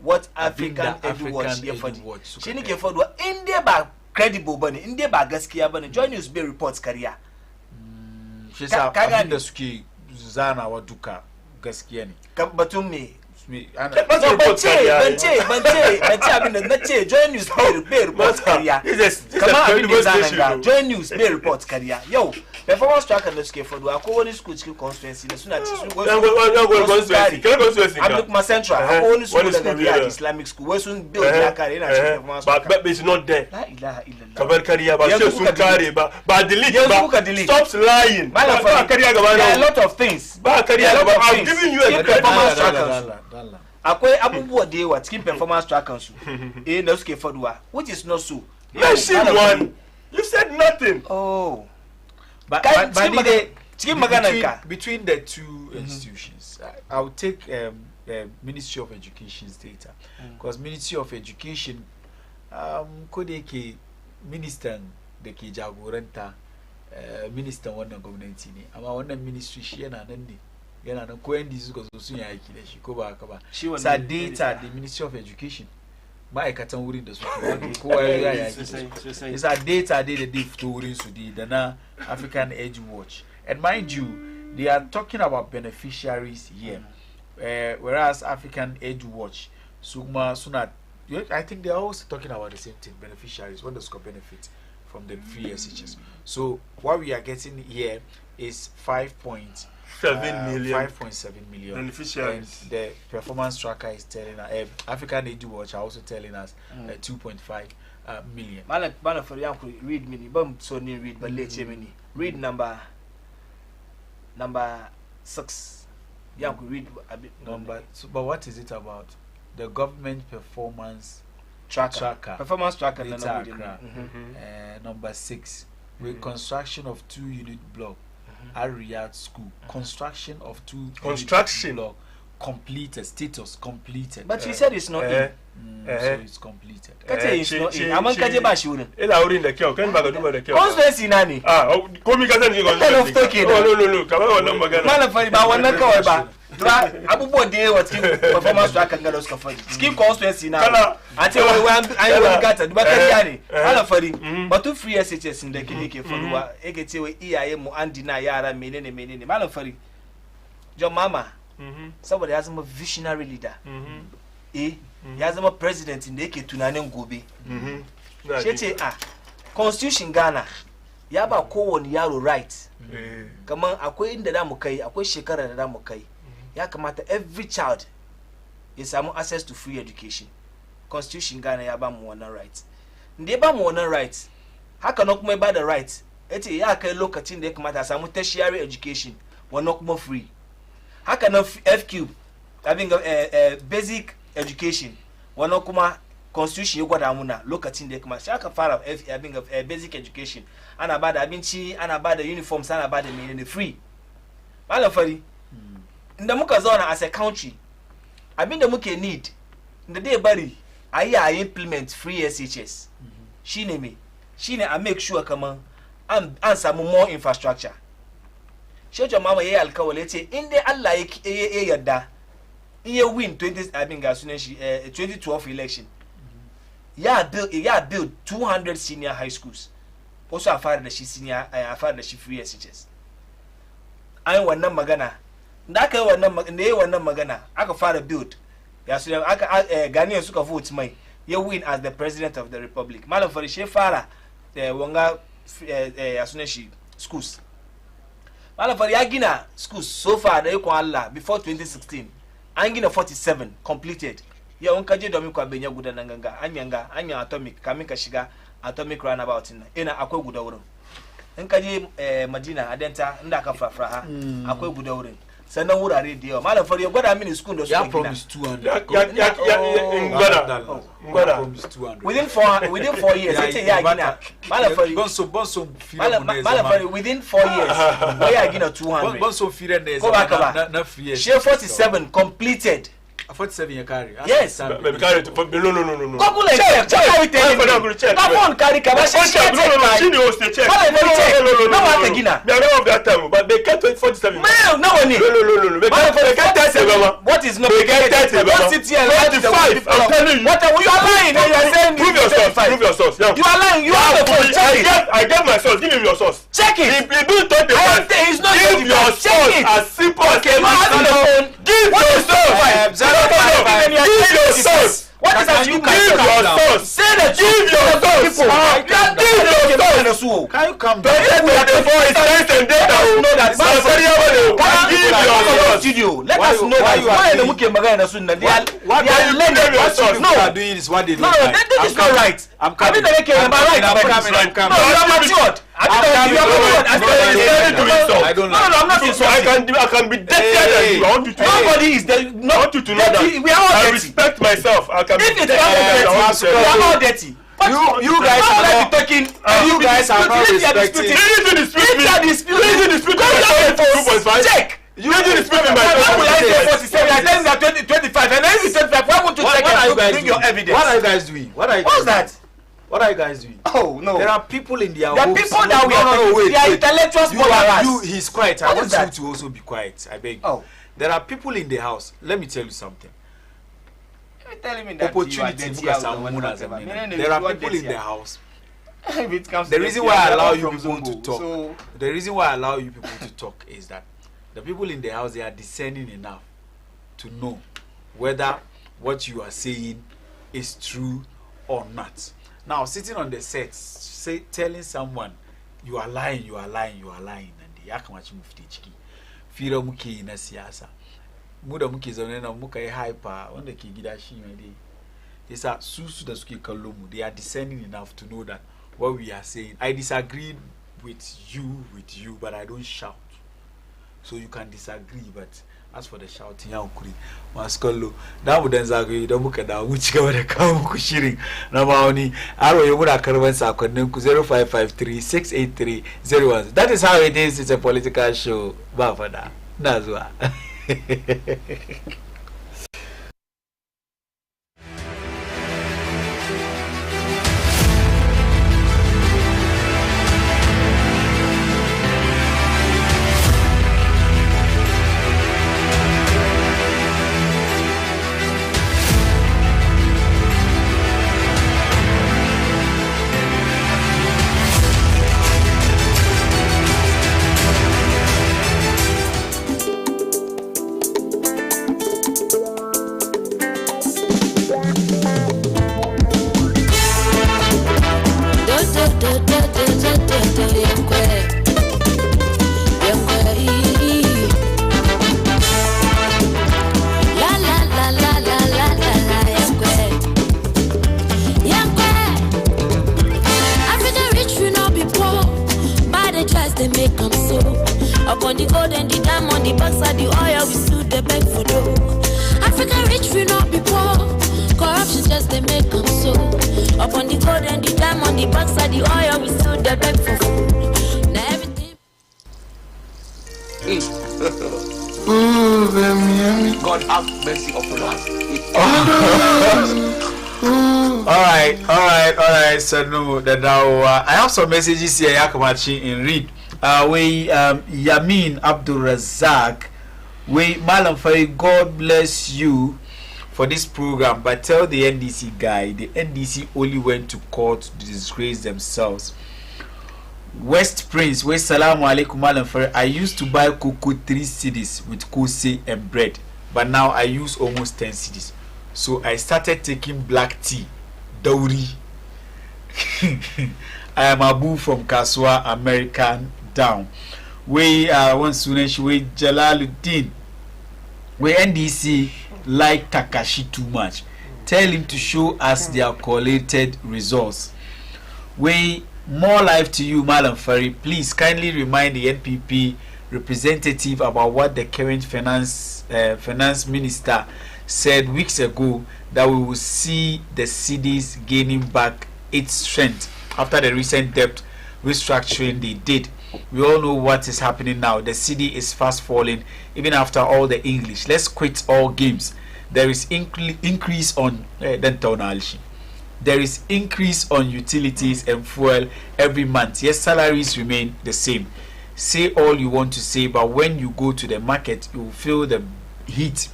what African Edu Watch ya faɗi shi ne ke faɗo in dai ba credible bane in dai ba gaskiya bane Joy News bai reports kariya shi sa abin da suke zanawa duka gaskiya ne batun me bance abin da na ce Joy News bai report kariya kamar abin da zananga Joy News bai report kariya yau performance tracker da suke faɗo akwai wani school cikin constituency da suna ci constituency Abdul Kuma Central akwai wani school daga Riyadh Islamic School wai sun build ya kare yana cikin performance tracker but it's not there la ilaha illallah kabar kariya ba sai sun kare ba delete ba stop lying Mallam Fary kariya gaba there are a lot of things ba kariya gaba I'm giving you a performance tracker akwai abubuwa da yawa cikin performance tracker su da suke faduwa which is not so mention one you said nothing but cikin maganar between the two institutions I'll take Ministry of Education's data because Ministry of Education ko da yake ministan da ke jagoranta ministan wannan gwamnati ne amma wannan ministry shi yana nan ko yan suka zo sun yi aiki da shi ko ba haka ba sa data the Ministry of Education ma'aikatan wurin da suke kowa ya yi aiki sa data dai da dai fito wurin su da na African Edu Watch and mind you they are talking about beneficiaries here whereas African Edu Watch suna I think they are also talking about the same thing beneficiaries when does benefit from the free SHS so what we are getting here is 5.7 million beneficiaries. And the performance tracker is telling us African Edu Watch are also telling us 2.5 million. Mallam Fary read me bam so ni read but let's me read number 6 read a bit number so, but what is it about the government performance tracker performance tracker number 6 with construction of 2-unit block at Riyadh School. Construction of 2 block completed. Status completed. But she said it's not in. So it's completed. It's not in. Aman kaje ba shi wurin. Ila wurin da kyau kan ba ga duba da kyau. Constituency na ne. Komi ka sani constituency. No. Kamar wannan magana. Mallam Fary ba wannan kawai ba. Abubuwa da yawa cikin performance tracker ga suka fadi. Cikin constituency na. A ce wai an yi wani gata duba kariya ne. Mallam Fary batu free SHS da ke faruwa yake ce wai iyayen mu an dina yara menene Mallam Fary. John Mama saboda ya zama visionary leader ya zama president da yake tunanin gobe shi ce constitution Ghana ya ba kowane yaro right kamar akwai inda da mu kai akwai shekara da mu kai ya kamata every child ya samu access to free education constitution Ghana ya ba mu wannan right inda ya ba mu wannan right haka na kuma ya ba da right yace ya kai lokacin da ya kamata a samu tertiary education wannan kuma free haka na FQ having basic education wannan kuma constitution ya gwada muna lokacin da ya kamata aka fara having basic education ana bada abinci ana bada uniforms ana bada menene free Mallam Fary inda muka zauna as a country abinda muke need inda dai bari ayi implement free SHS shine a make sure kaman an samu more infrastructure Shejo Mama yayi alkawali yace in dai Allah ya yarda in ya win 2012 election ya build 200 senior high schools also a fara da shi senior a fara da shi free SHS ai wannan magana da aka yi wannan magana aka fara build ya su aka Ghanaian suka vote mai ya win as the president of the republic Mallam Fary she fara wanga asuneshi schools. Mallam Fary agina schools so far na eko Allah before 2016. Angina 47 completed. Ya wonka je domi kwa benya guda nanganga anya atomic kamika shiga atomic runabout ina akwai guda wurin. In ka je Madina Adenta inda ka fafra akwai guda wurin. Sannan wurare da yawa Mallam Fary ya gwada mini school da su gina. Promise 200. Within 4 years I say ya gina Mallam Fary Mallam Fary within 4 years ya gina 200 bonso fire ne na free share 47 completed 47 you carry. Yes. Maybe carry it. No. Google it. Check how it is. That phone carry camera. Check. No. Check. No one again. They are not of that time, but they can't 47. No one. No. They can't 37. What is not? They can't 37. Don't sit here and lie to the people. I'm telling you. What are you lying? You are saying prove your source. You are lying. You have the phone. Check it. I get my source. Give me your source. Check it. If you do 35, it's not give your source as simple as okay. Give your source. Give your source. What is that you give your source? Say that give your source. Give your source. Can you come down? 2024 is nice and data. Know that. Give your source. Studio. Let us know that. Why are you magana sunna? They are learning your source. No, doing this. What they do. No, that is not right. I'm coming. No, you are matured. I don't know. No, I'm not insulting. I can be dirtier than you. I want you to know. Nobody is there. I want you to know that. We are all dirty. I respect myself. I can be dirty. We are all dirty. You guys are not talking. You guys are not respecting. Check. You didn't dispute my 47. I tell you that 25. And then you 25. Why won't you check and bring your evidence? What are you guys doing? What's that? What are you guys doing? Oh no! There are people in their homes. There are people that we are. They are intellectuals. He's quiet. I want you to also be quiet. I beg. Oh. There are people in the house. Let me tell you something. You're telling me that opportunity. There are people in the house. If it comes the reason why I allow you people to talk. The reason why I allow you people to talk is that the people in the house, they are discerning enough to know whether what you are saying is true or not. Now, sitting on the set, telling someone, you are lying, and the yakamachi mufti chiki. Fira muke na siyasa. Muda muke zaune na muka yi hyper, wanda ke gida shi mai dai. Yasa su da suke kallo mu, they are discerning enough to know that what we are saying. I disagree with you, but I don't shout. So you can disagree, but as for the shouting, ya ukuri maskollo da mu dan zagaye da muka da mu cigaba da kawo muku shirin na mawani aro ya muna karban sakonnin ku 0553-683-01. That is how it is. It's a political show. Ba fada na zuwa. Upon the gold and the diamond, the bucks are the oil, we stood the beg for dough. Africa rich, we not be poor. Corruption just they make them so. Upon the gold and the diamond, the bucks are the oil, we stood the beg for food. Now everything. God have mercy upon us. All right. So no, that now I have some messages here. Yakamachi in read. Yamin Abdul Razak, Mallam Fary, God bless you for this program, but tell the NDC guy the NDC only went to court to disgrace themselves. West Prince, Salamu alaikum Mallam Fary. I used to buy cocoa 3 cedis with kose and bread, but now I use almost 10 cedis. So I started taking black tea, dowry. I am Abu from Kaswa American Down. We one student we Jalaluddin. We NDC like Takashi too much. Tell him to show us their collated results. We more life to you, Mallam Fary. Please kindly remind the NPP representative about what the current finance minister said weeks ago, that we will see the cedis gaining back its strength after the recent debt restructuring they did. We all know what is happening now. The cedi is fast falling even after all the English. Let's quit all games. There is increase on there is increase on utilities and fuel every month. Yes, salaries remain the same. Say all you want to say, but when you go to the market, you will feel the heat.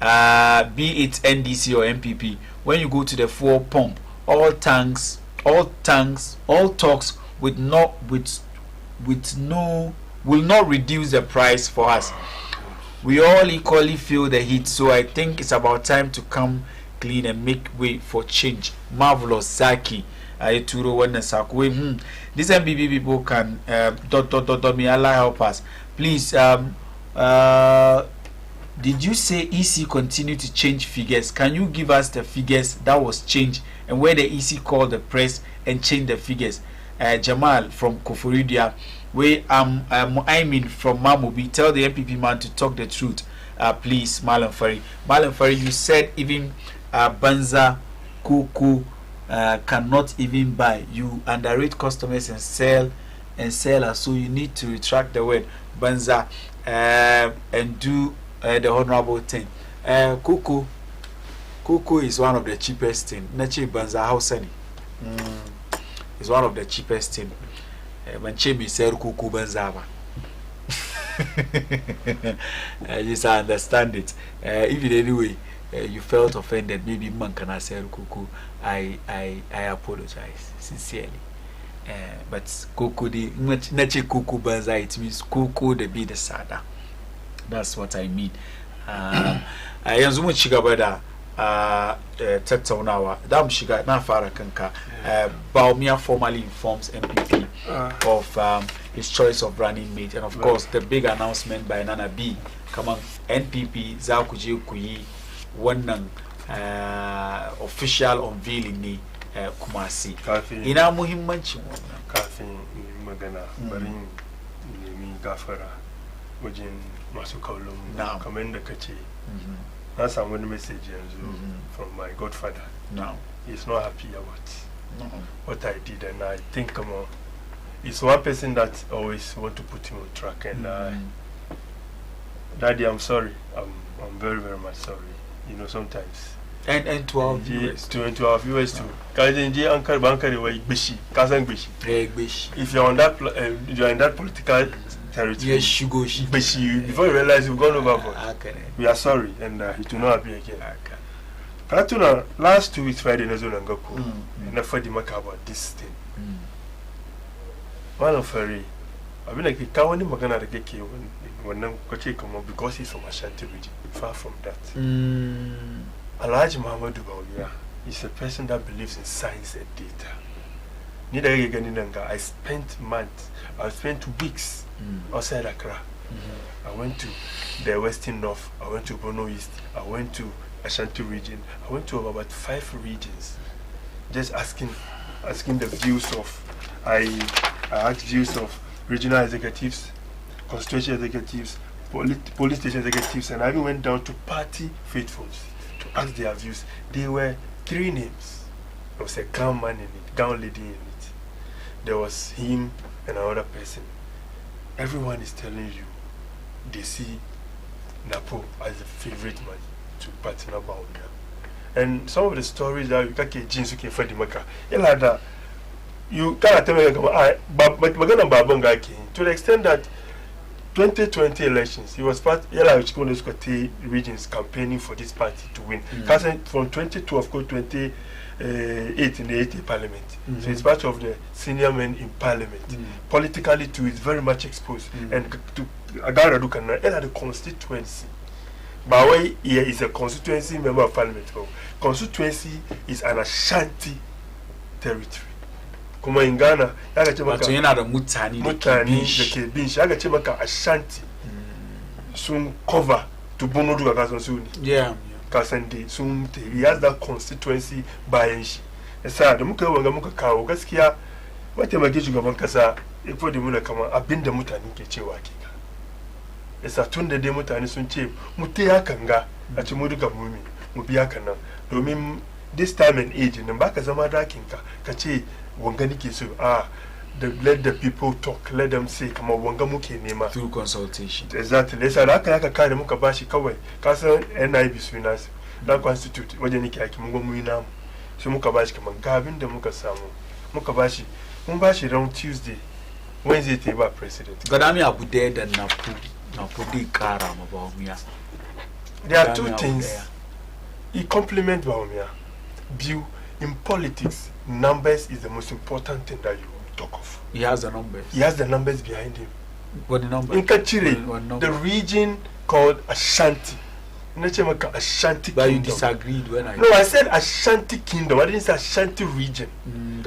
Be it NDC or MPP. When you go to the fuel pump, all talks will not reduce the price for us. We all equally feel the heat, so I think it's about time to come clean and make way for change. Marvelous Zaki. This MPP people can may Allah help us. Please, did you say EC continue to change figures? Can you give us the figures that was changed and where the EC called the press and changed the figures? Jamal from Koforidia, where I mean from Mamobi, tell the MPP man to talk the truth, please. Mallam Fary, you said even Banza Kuku cannot even buy. You underrate customers and sellers, so you need to retract the word Banza and do the honorable thing. Kuku is one of the cheapest thing. Nachi Banza house is one of the cheapest thing. When Chemi said Kuku Banzava. Yes, I understand it. If in any way you felt offended, maybe man can say Kuku, I apologize sincerely. But Kuku the Nachi Kuku Banza, it means Kuku the be the sada. That's what I mean. I am so much Chigabada. Tetaunawa Dam Shiga na fara kanka. Baumia formally informs MPP of his choice of running mate, and of course the big announcement by Nana B. Come on, NPP Zakuje Kuyi wannan official unveiling ni Kumasi. Ina muhimmancin wannan kafin magana bari nemi gafara wajen masu kallon kamar da kace. That's a message from my godfather. No. He's not happy about what I did, and I think it's one person that always want to put him on track. And Daddy, I'm sorry. I'm very, very much sorry. You know, sometimes. And to our viewers. To our viewers too. If you're on that, you're in that political territory. Yes, you go. But before you realize you've gone overboard. We are sorry, and it will not happen again. Katuna, last 2 weeks Friday, Nazo Nangoko, and I thought about this thing. Mallam Fary, I've been like the Kawani Magana Geki when I'm coaching come up because he's from Ashanti region. Far from that. Alhaji Muhammadu Bawumia is a person that believes in science and data. I spent months, I spent weeks outside Accra. I went to the Western North, I went to Bono East, I went to Ashanti region, I went to about 5 regions, just asking the views of, I asked views of regional executives, constituency executives, police station executives, and I even went down to party faithfuls to ask their views. There were 3 names. There was a gown man in it, gown lady in it. There was him and another person. Everyone is telling you they see Napo as a favorite man to partner about them. And some of the stories that you can't get jeans you can find the maka. You can't tell me but to the extent that 2020 elections, he was part regions campaigning for this party to win. From 2012 to 2018 in the 80 parliament. So it's part of the senior men in parliament. Politically too, it's very much exposed. And to Agaradukan, the constituency. Bawai here is a constituency member of parliament. Constituency is an Ashanti territory. kuma in Ghana aka ce maka yana da mutane da ke bin shi aka ce maka Ashanti sun cover to bono duka kasan su ne kasan dai sun he has that constituency bayan shi yasa da muka yi wanga muka kawo gaskiya mataimakin shugaban kasa ya fadi muna kamar abinda mutane ke cewa ke ka yasa tun da dai mutane sun ce mu ta yakan ga a ci mu duka mu biya kan nan domin this time and age nan baka zama dakin ka ce wanga nake so let the people talk, let them say kamar wanga muke nema through consultation. Exactly. Yasa da haka kare muka bashi kawai kasan NIB suna da constitute wajen nake aiki mun mu yi namu sai muka bashi kamar gabin da muka samu muka bashi mun bashi round Tuesday Wednesday ta ba president gadami abu da na di kara ma Bawumia. There are two things he compliment Bawumia. View in politics, numbers is the most important thing that you talk of. He has the numbers. He has the numbers behind him. What the numbers? In Kachiri, the region called Ashanti. Ashanti but Kingdom. You disagreed when I... No, I said Ashanti Kingdom. I didn't say Ashanti region.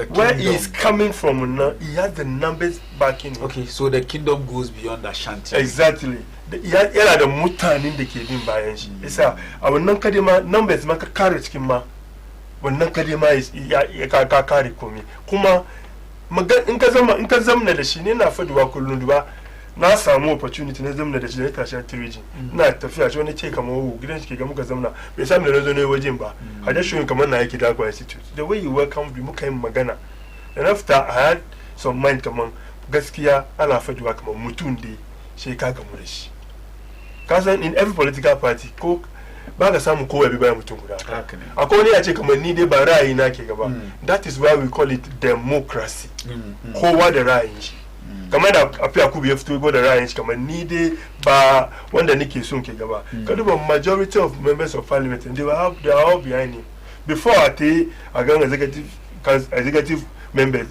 Where he is coming from now, he has the numbers backing him. Okay, so the kingdom goes beyond Ashanti. Exactly. He had the mutanin da ke bin bayan shi. Yasa a wannan kadima numbers ma ka kare cikin ma wannan kadima ya ka kare komai. Kuma in ka zamna da shi ne na faduwa kullun duba na samu opportunity na zamna da shi da tashi a region na tafiya shi wani ce kamar gidan shi ke ga muka zamna bai samu da nazo ne wajen ba a da shi kamar na yake Dagwa Institute the way you welcome me muka yin magana and after I had some mind kamar gaskiya ana faduwa kamar mutum da shi ka gamu da shi kasan in every political party ko ba ka samu kowa bi bayan mutum guda akwai wani ya ce kamar ni dai ba ra'ayi na ke gaba that is why we call it democracy kowa da ra'ayin shi kamar da afiya kubu ya fito da ra'ayin shi kamar ni dai ba wanda nake son ke gaba ka duba majority of members of parliament and they are all behind him before a gan executive members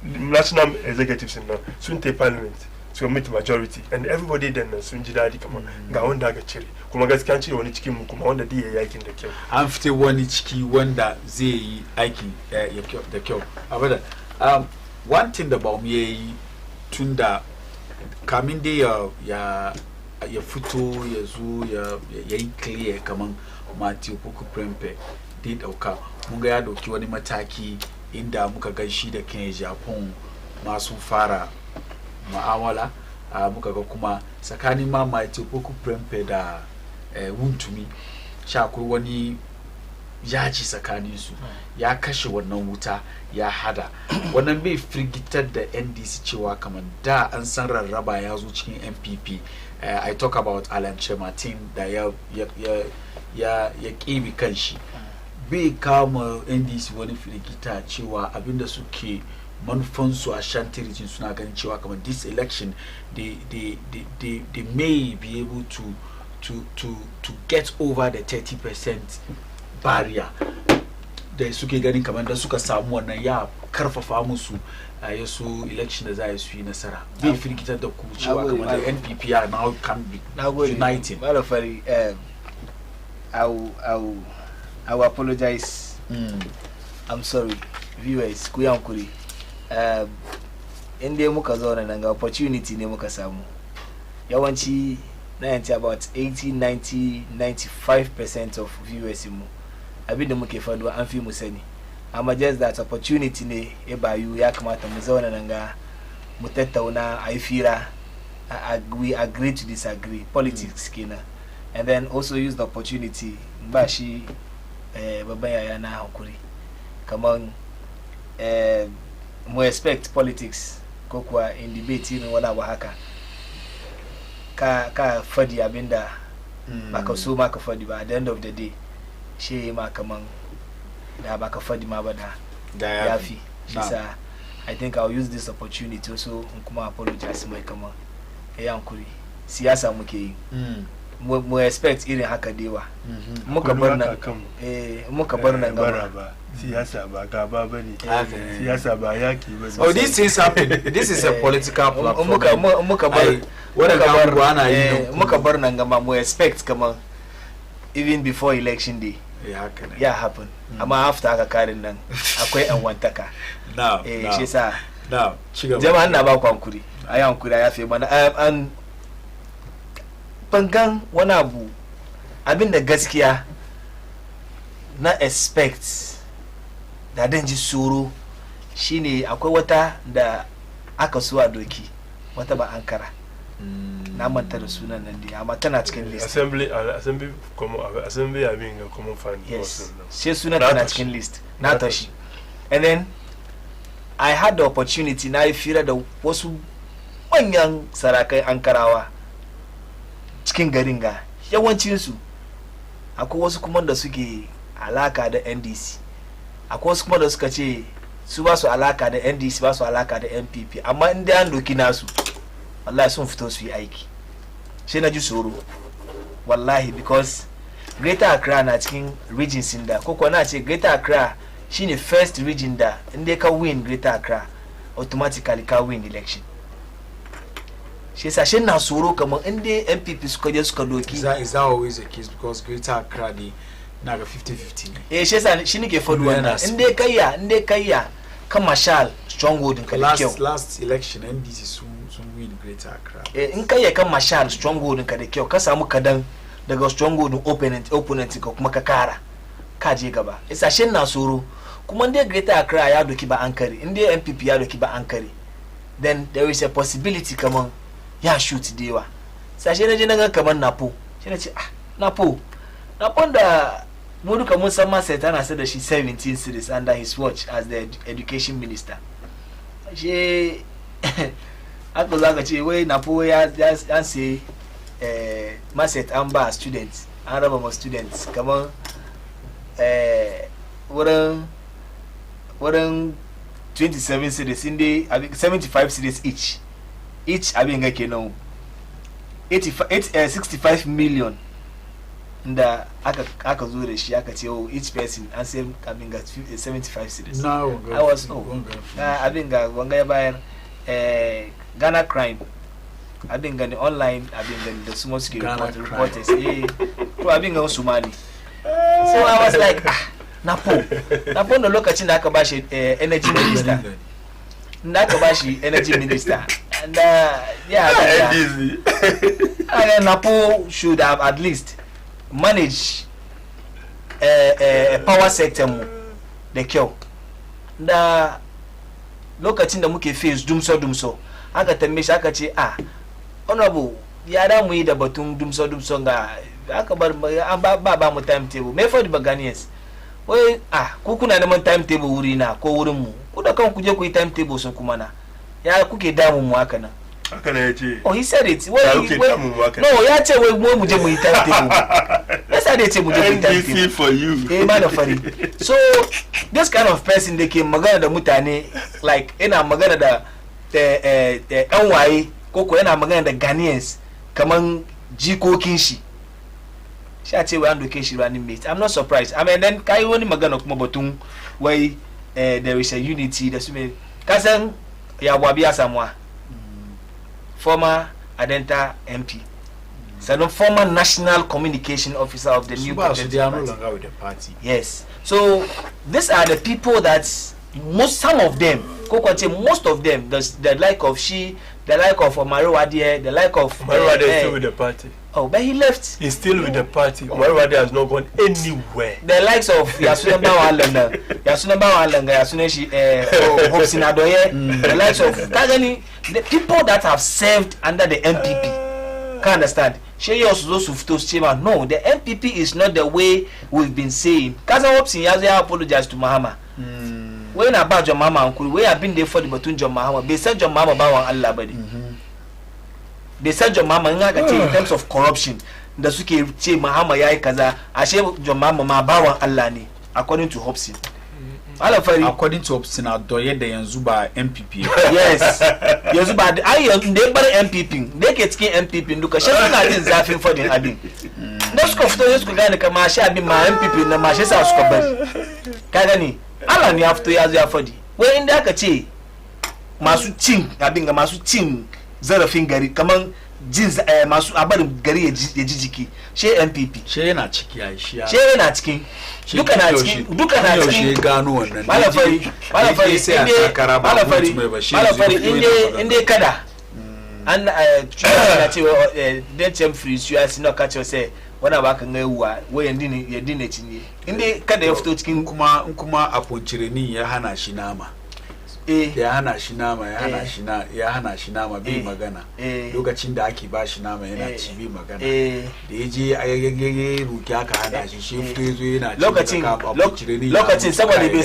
national executives sun ta parliament to meet majority and everybody then sun ji dadi kamar ga wanda aka cire kuma gaskiya cire wani cikin mu kuma wanda zai yi aikin da kyau an fite wani ciki wanda zai yi aikin da kyau abada one thing da ba mu yayi tunda kamin dai ya fito ya zo ya yi clear kaman Matthew Poku Prempe dai dauka mun ga ya dauki wani mataki inda muka gan shi da kan Japan masu fara ma'amala muka ga kuma tsakanin ma Matthew Poku Prempe da Wuntumi shakur wani yaji tsakanin su ya kashe wannan wuta ya hada wannan bai firgitar da NDC cewa kamar da an san rarraba ya zo cikin NPP I talk about Alan Chematin da ya kibi kanshi bai kama NDC wani firgita cewa abinda suke manufansu a Shanti region suna ganin cewa kamar this election they may be able to get over the 30% barrier da suke ganin kamar da suka samu wannan ya karfafa musu ya su election da za a yi nasara bai firgitar da ku cewa kamar da NPP now can be uniting. Mallam Fary, I will apologize. I'm sorry viewers ku yankuri inda muka zauna nan ga opportunity ne muka samu yawanci na yanci about 80-90-95% of viewers mu abinda muke faduwa an fi mu sani amma just that opportunity ne ya bayu ya kamata mu zauna nan ga mu tattauna a yi fira we agree to disagree politics kenan and then also use the opportunity ba shi babban yaya na hankuri kaman mu expect politics ko kuwa in debate irin wani abu haka ka fadi abinda baka so ma ka fadi ba at the end of the day she ma kaman da baka fadi ma ba da yafi shisa I think I'll use this opportunity also kuma apologize mai kaman yankuri siyasa muke yi mu expect irin haka dewa muka bar nan gaba siyasa ba gaba bane siyasa ba yaki bane oh this is happening this is a political platform muka bar nan gaba mu expect kama even before election day ya happen amma after aka karin nan akwai an wantaka shi sa jama'an na ba ku hankuri ayi hankuri ya fi mana an bangan wani abu abinda gaskiya na expect da dan ji tsoro shine akwai wata da aka so a doki wata ba Ankara na manta da sunan nan dai amma tana cikin list assembly I mean common fund yes sai sunan tana cikin list na tashi and then I had the opportunity na yi fira da wasu manyan sarakai Ankarawa cikin garin ga yawancinsu akwai wasu kuma da suke alaka da NDC akwai wasu kuma da suka ce su ba su alaka da NDC ba su alaka da NPP amma inda an doki nasu wallahi sun fito su yi aiki sai na ji tsoro wallahi because Greater Accra na cikin region sin da ko na ce Greater Accra shine first region da inda ka win Greater Accra automatically ka win election shi yasa shi na tsoro kamar inda NPP suka je suka doki is that always the case because Greater Accra the na ga 50-50 shi yasa shi nake faɗi wannan inda kayya kan Marshal stronghold din ka da kyau last election NDC sun win Greater Accra in kayya kan Marshal stronghold din ka da kyau ka samu kadan daga stronghold opponent ka kuma ka kara ka je gaba yasa shi na tsoro kuma inda Greater Accra ya doki ba Ankara inda NPP ya doki ba Ankara then there is a possibility kaman ya shoot dewa sashe na je na ga kaman Napo shi na ce Napo da mu duka mun san masa tana sai da shi 17 cities under his watch as the education minister she aka zaka ce wai Napo ya say maset an ba students an raba ma students kaman wurin 27 cities inda 75 cities each abin ga kenan 65 million da aka zo da shi aka ce each person an sai abin ga 75 cities I was abin ga wanga ya bayar Ghana crime abin ga online abin ga da small scale reporters to abin ga Somali so I was like Napo da lokacin da aka bashi energy minister and Napo should have at least managed a power sector mu da kyau da lokacin da muke face dumso aka tambaye shi aka ce honorable ya da mu yi da batun dumso ga aka bar ba mu timetable me for the Ghanaians wai ku kuna neman timetable wuri na ko wurin mu ku da kan ku je ku yi timetable sun kuma na ya kuke damu mu haka nan yace he said it no ya ce wai mu je mu yi timetable yasa da yace mu je mu yi timetable for you Mallam Fary so this kind of person da ke magana da mutane like ina magana da ɗan waye ko yana magana da Ghanaians kaman jikokin shi a ce wai an doke shi running mate I'm not surprised I mean then kai wani magana kuma batun wai there is a unity da su me kasan ya wabi ya samuwa former Adenta MP sannan former national communication officer of the new party. They are no longer with the party. Yes, so these are the people that some of them most of them the like of the like of Omarewade, the like of Omarewade is still with the party. Oh, but he left. He's still with the party. Omarewade has not gone anywhere. The likes of Yasunaba Walanga, Hobson Adoye, the likes of Kagani, the people that have served under the MPP. Can't understand. No, the MPP is not the way we've been saying. Kaza Hobson Yazia apologized to Mahama. When about your mama uncle, we have been there for the between John Mahama. They said your mama bawa Allah badi. They said your mama in terms of corruption. The suke ce Mahama yayi kaza, ashe your mama ma bawa Allah ne, according to Hobson. Mallam Fary, according to Hobson, adoye da yanzu ba MPP. Yes. Yanzu ba ai yanzu da bar MPP. Da yake cikin MPP duka shi suna jin zafin fadin abin. Da suka fito suka gane kamar shi abin ma MPP na ma shi sa suka bari. Ka gani? Allah ne ya fito ya zo ya fadi. Wai inda aka ce masu cin abin ga masu cin zarafin gari kaman jeans masu abarin gari ya jijiki she MPP she na ciki ai shi she na cikin duka na cikin gano wannan Mallam Fary sai a takara ba mai ba shi inde kada an na cewa den chem free su ya sino ka cewa sai wana ba kan gaiwa wayan dine cinye inde kada ya fito cikin kuma a poncire ni ya hana shi nama ya hana shi nama ya hana shi nama bai magana lokacin da ake ba shi nama yana ci bai magana da ya je a yagagage ruki aka hana shi shi fito yazo yana ci lokacin saboda bai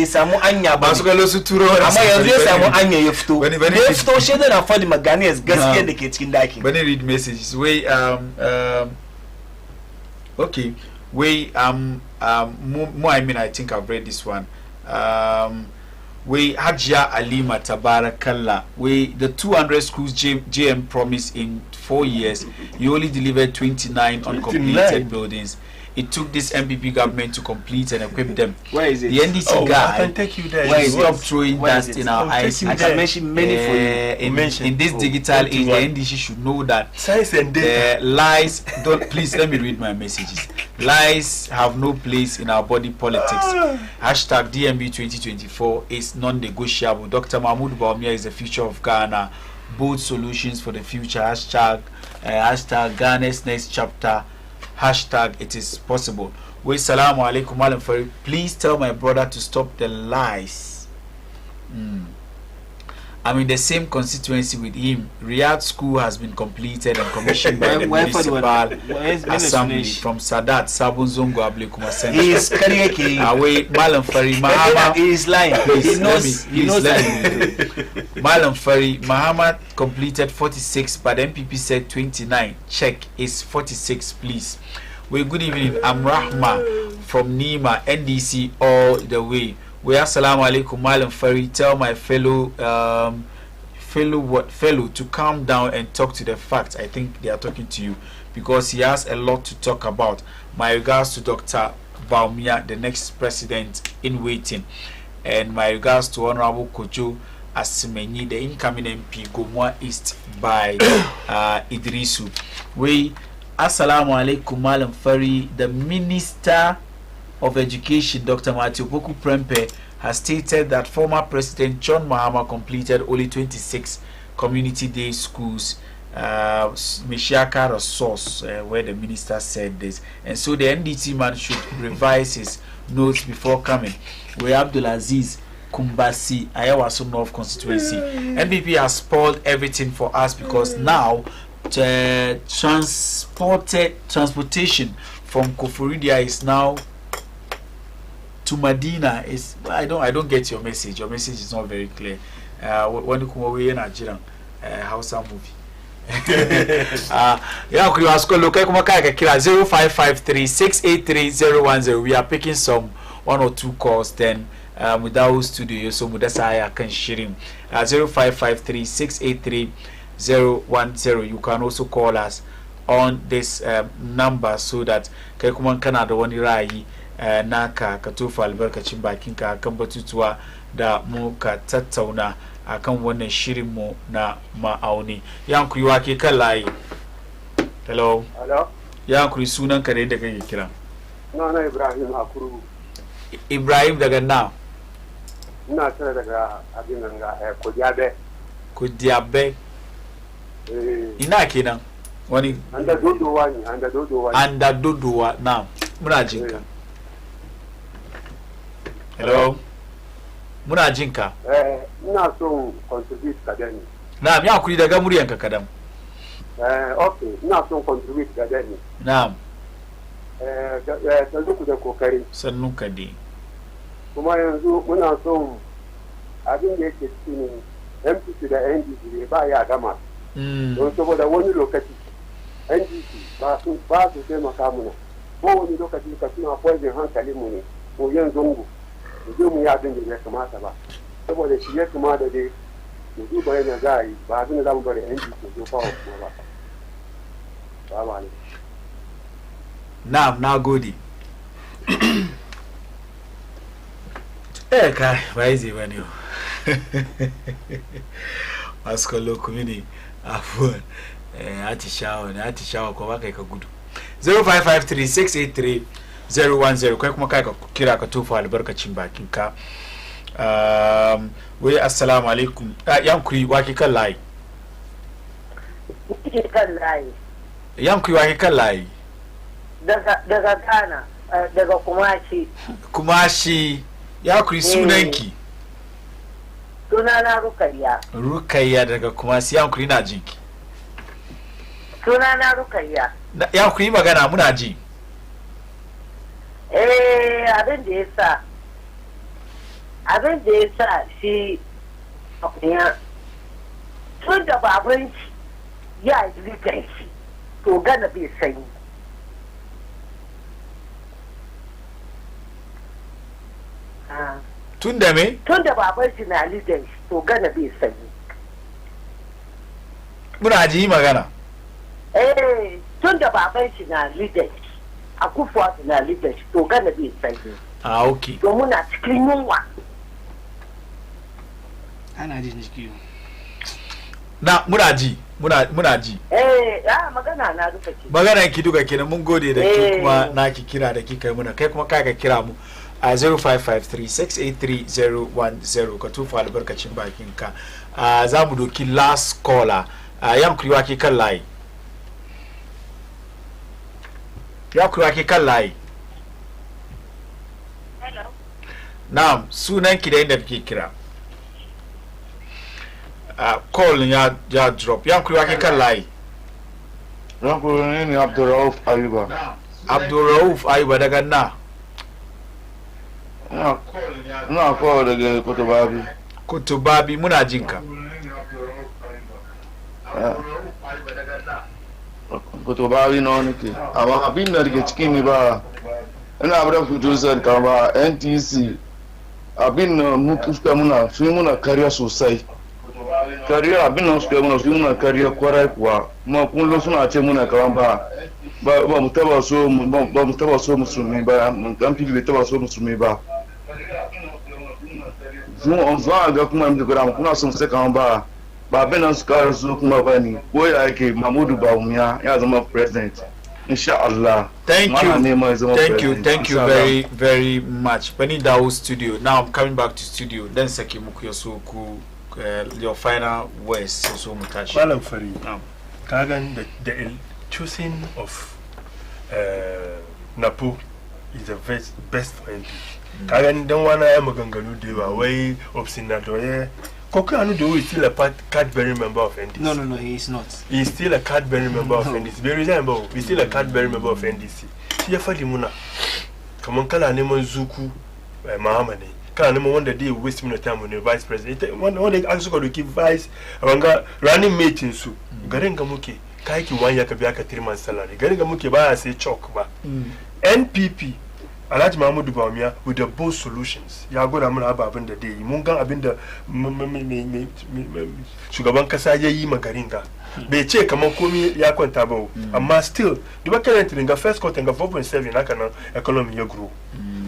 samu anya ba su galo su turo amma yanzu ya samu anya ya fito ya fito shi da na fadi magana gaskiya da ke cikin daki bani read messages way okay way more I mean I think I've read this one we Hajia Alima Tabarakallah. We the 200 schools JM promised in 4 years. You only delivered 29 uncompleted buildings. It took this MPP government to complete and equip them. Where is it? The NDC guy. I can take you there. Why stop throwing dust in our eyes? I can mention many for you. In this digital age, the NDC should know that science and data. Lies. Don't please let me read my messages. Lies have no place in our body politics. Hashtag DMB 2024 is non-negotiable. Dr. Mahmoud Bawumia is the future of Ghana. Bold solutions for the future. Hashtag Ghana's next chapter. Hashtag it is possible. Wa salamu alaikum Mallam Fary. Please tell my brother to stop the lies. I'm in the same constituency with him. Riyadh school has been completed and commissioned by the municipal assembly from Sadat Sabun Zongo Ablekuma Center. He is karaoke. Wait, Mallam Fary, Mahama. He is lying. He knows that. Mallam Fary, Muhammad completed 46, but MPP said 29. Check is 46, please. Well, good evening. I'm Rahma from Nima, NDC all the way. We assalamu alaikum Mallam Fary. Tell my fellow to calm down and talk to the facts. I think they are talking to you because he has a lot to talk about. My regards to Dr. Bawumia, the next president in waiting, and my regards to Honorable Kojo Asimenyi, the incoming MP, Gomwa East by Idrisu. We assalamu alaikum Mallam Fary. The Minister of Education, Dr. Matthew Poku Prempe, has stated that former President John Mahama completed only 26 community day schools. Mishiaka a source where the minister said this, and so the NDT man should revise his notes before coming. We Abdulaziz Kumbasi, Ayawaso North constituency. NPP has spoiled everything for us because now the transportation from Koforidia is now to Medina. Is I don't get your message. Your message is not very clear. When you come away in Nigerian Hausa movie. Yeah, we ask look at 0553-683-010. We are picking some 1 or 2 calls then without studio, so Mudasaya can share him 0553-683-010. You can also call us on this number so that Kaikuman Canada one rai naka katofa albarkacin bakinka kan batutuwa da muka tattauna akan wannan shirin mu na ma'auni. Yankuri wake kan layi. Hello. Yankuri sunan ka da kake kira? Na Ibrahim Akuru. Ibrahim daga na? Ina tare daga abin nan ga Kudiabe. Kudiabe. Ina kenan? Wani Anda dodowa ne, Anda dodowa na. Muna jinka. Hello. Muna jinka. Ina so contribute kadan. Na'am, ya kuri daga muryanka kadan. Okay, ina so contribute kadan. Na'am. Sannu ku da kokari. Sannu ka dai. Kuma yanzu muna so abin da yake cikin MPC da NDC ba ya gama. Don saboda wani lokaci NDC ba su taimaka muna. Ko wani lokaci ka suna poison hankalin mu ne. Ko yanzu mu mu ya abin da ya kamata ba. Saboda shi ya kamata dai mu duba yana za a yi ba abin da za mu bari NDC ko kawo kuma ba. Ba ne. Na'am, na gode. Kai, bai zai bane. Masu kallo kuma ne afuwan atishawa ko baka ka gudu 0553683010 kai kuma kai ka kira ka tofa albarkacin bakin ka wai assalamu alaikum yankuri waki kan layi yankuri waki kan layi daga Ghana daga Kumashi yankuri sunanki sunana Rukayya daga Kumashi yankuri na jinki sunana Rukayya yankuri magana muna ji abin da ya sa shi ya tun da babanci ya yi rigar shi to gana bai sanyi tun da me? Tun da babanci na rigar shi to gana bai sanyi muna ji magana tun da babanci na rigar shi a kufuwa na rigar shi to gana bai sanyi ok to muna cikin yunwa ana jin jiki na muna ji magana na duka ke magana ki duka kenan mun gode da ki kuma naki kira da kika yi muna kai kuma kai ka kira mu a 0553683010 ka tufa albarkacin bakin ka za mu doki last caller yankuriwa ke kan layi hello na'am sunan ki da inda kike kira call ya drop yankuri wake kan layi yankuri ne Abdurrauf Ayuba daga na ina call daga Kutubabi muna jinka Kutubabi na wani ke amma abin da rike cikin ni ba ina abin producer ka ba NTC abin da muna kariya sosai kariya abin nan suka muna kariya kwarai kuwa kuma kullum suna ce muna kawan ba mu taba so musulmi ba dan fifi bai taba so musulmi ba zuwa ga kuma mu gura kuna son sai kawan ba abin nan suka so kuma ba ni ko ya yake Mahmudu Bawumia ya zama president insha Allah. Thank you very much. Penny Dawo studio. Now I'm coming back to studio. Then saki muku yaso ku your final words so mutashi. Mallam Fary. Kagan the choosing of Napo is the best for MP. Kagan dan wana ya maganganu da yawa wai obstinatoye Koku Anudo is still a card-bearing member of NDC. No, he is not. He is still a card-bearing member of NDC. Very reasonable. He is still a card-bearing member of NDC. Siya fadi muna. Kaman kala neman Zuku Mahamane. Kala neman wanda dey waste muna time on the vice president. Wanda actually got to keep vice. Wanga running mate insu. Garin ga muke kai ki wanya ka biya ka 3 months salary. Garin ga muke ba ya sai chalk ba. NPP Alhaji Mahmudu Bawumia with the both solutions. Ya gwada mana ababin da dai mun gan abin da shugaban kasa ya yi magarin ga. Bai ce kaman komai ya kwanta ba amma still duba currently ga first quarter ga 4.7 haka nan economy ya grow.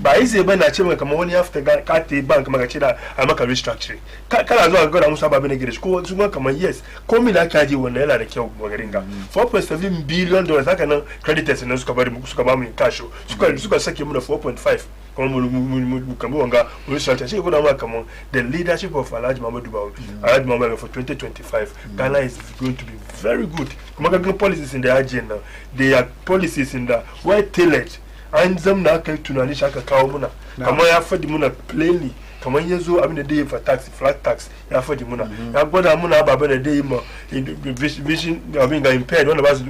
Ba yi zai bana ce mai kaman wani ya fita ka te bank maka ce da a maka restructuring. Kana zuwa ga gwada musu ababin da gire ko su kaman yes komai da aka ji wannan yana da kyau magarin ga. 4.7 billion dollars haka nan creditors ne suka ba mu cash suka sake mu da 4.5 kuma mu kamar wanga mu research shi guda ma kamar the leadership of Alhaji Mahmudu Bawumia for 2025 Ghana is going to be very good. Kuma ga policies in the agenda they are policies in the well tailored an zamna kai tunani shaka kawo muna kamar ya fadi muna plainly kamar yazo abin da dai for tax flat tax ya fadi muna ya gwada muna ababen da dai ma vision abin ga impaired wanda ba su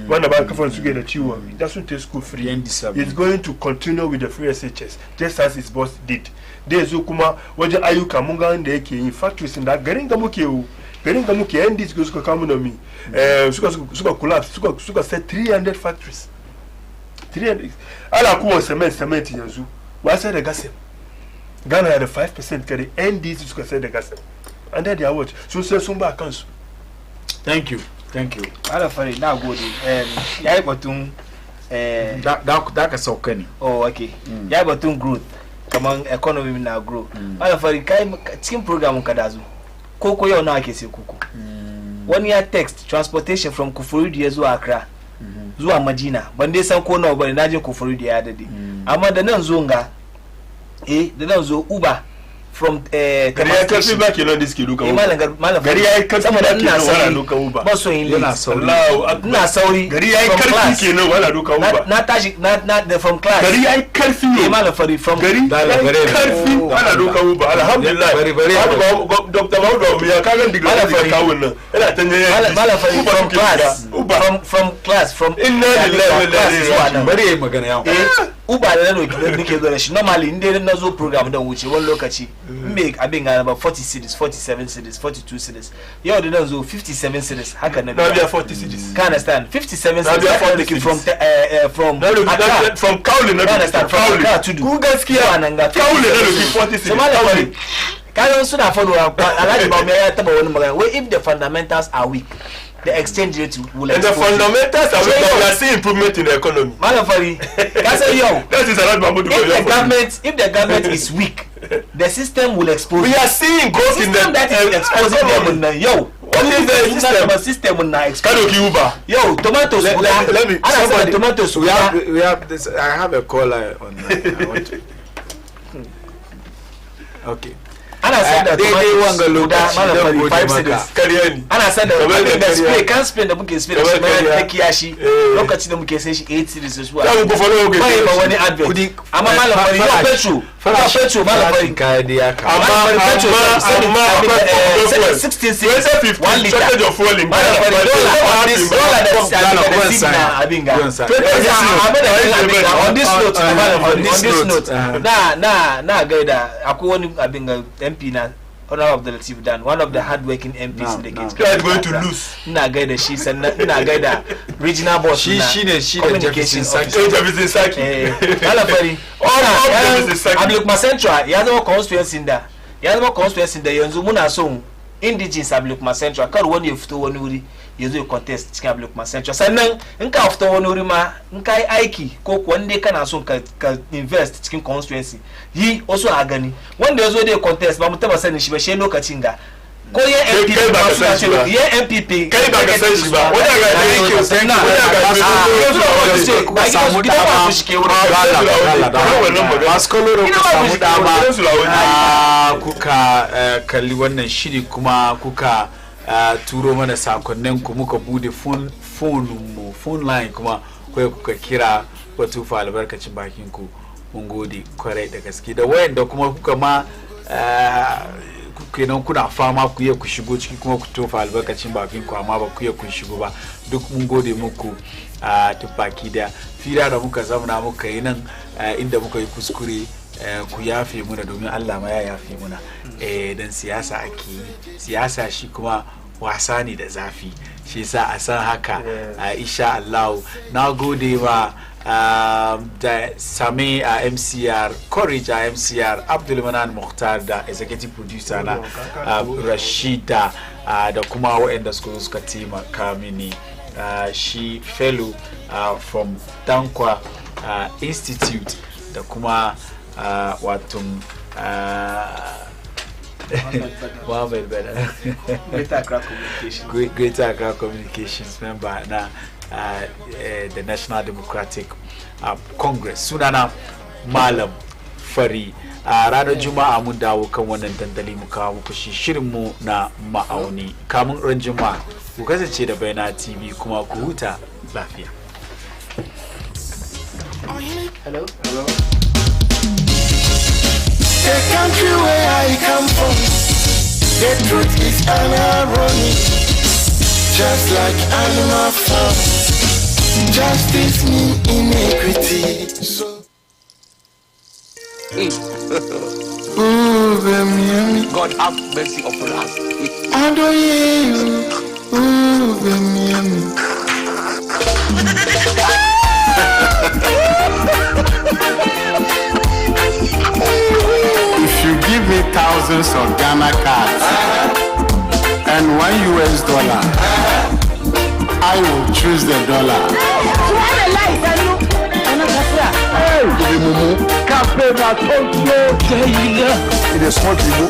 wanda ba kafan su da ciwo that should take school free. It's going to continue with the free SHS just as his boss did. Dai zo kuma wajen ayyuka mun ga wanda yake yin factories da garin ga muke NDC suka kawo na mi suka collapse suka set 300 factories 300 ala kuma cement yanzu wa sai da gasin Ghana had a 5% carry NDC suka sai da gasin and then they are what so sai sun ba kansu. Thank you Mallam Fary na gode yayi batun da ka sauka ne okay yayi batun growth kaman economy na grow Mallam Fary kai cikin program ka dazu koko yau nawa ke sai koko 1 year text transportation from Kufurudi zuwa Accra zuwa Madina ban dai san ko nawa bane naje Kufurudi ya dade amma da nan zo nga da nan zo Uber from gari ya karfi ba kenan da suke duka malam gari ya karfi ba kenan wala duka Uber ba so yin yana sauri gari ya karfi kenan wala duka Uber na tashi na from class gari ya karfi ne Mallam Fary from gari ya karfi wala duka Uber alhamdulillah Dr. Maudo ya kagan digiri da kawun nan yana tanye Mallam Fary from class from inna lillahi wa inna ilaihi raji'un bari magana yawo Uber da nake zo da shi normally inde na zo program da wuce wani lokaci me abin ga ba 40 cities 47 cities 42 cities yau da nan zo 57 cities haka na biya 40 cities can understand 57 cities from Kauli na understand from Kauli to ku gaskiya nan ga Kauli na 40 cities Kauli kayan suna faruwa Alhaji Bawumia ya taba wani magana where if the fundamentals are weak the exchange rate will and the fundamentals are weak we are seeing improvement in the economy Mallam Fary that's yo that is Alhaji Bawumia if the government is weak the system will expose we are seeing growth in the that is exposing them yo what is the system now Kadoki Uber yo tomatoes let me somebody tomatoes we have this I have a caller on I want to okay ana said that dai wanga lokaci Mallam Fary 5 cities kariya ne ana said that spray can spray da muke spray da shi mai da kiyashi lokaci da muke sai shi 8 cities su ta ku follow ga bai ba wani advert amma Mallam Fary yo petrol Mallam Fary kai da ya ka amma 16 cities 1 liter shortage of fuel in Mallam Fary on this note na gaida akwai wani abin ga MP na Honorable Abdul Latif Dan one of the hardworking MPs in the case you are going to lose ina gaida shi sannan ina gaida regional boss shi communication Jefferson Saki Mallam Fary Abdul Central ya zama constituency da yanzu muna son indigenous Abdul Central kar wani ya fito wani wuri ya zo ya contest cikin Abdul Central sannan in ka fito wani wuri ma in ka yi aiki ko wanda kana son ka invest cikin constituency yi wasu a gani wanda ya zo da contest ba mu taba sanin shi ba shi lokacin ga ko ya MPP ba su ce ya MPP kai ba ka san shi ba wanda ga da yake sannan ba samu dama maskoloro ku samu dama kuka kalli wannan shiri kuma kuka turo mana sakonnin ku muka bude phone line kuma kai kuka kira ku tufa albarkacin bakin ku mun gode kwarai da gaske da wayanda kuma kuka ma kenan kuna fama ku yi ku shigo ciki kuma ku tofa albarkacin bakin ku amma ba ku yi ku shigo ba duk mun gode muku baki da fira da muka zauna muka yi nan inda muka yi kuskure ku yafe muna domin Allah ma ya yafe muna dan siyasa ake siyasa shi kuma wasa ne da zafi shi yasa a san haka insha Allah na gode ma da Sami a MCR Courage a MCR Abdulmanan Mukhtar da executive producer na Rashida da kuma waɗanda suka taimaka mini shi fellow from Dankwa Institute da kuma wato Mohammed Bada Greater Accra Communications member na the National Democratic Congress sunana Mallam Fary ranar Juma'a mun dawo kan wannan dandali mu kawo muku shirin mu na ma'auni kamun ran Juma'a ku kasance da Baina TV kuma ku huta lafiya. Hello. The country where I come from, the truth is an irony. Just like animal farm, justice mean inequity. So, God have mercy upon us. I don't hear you. If you give me thousands of Ghana cards and $1 US, I will choose the dollar. It is what you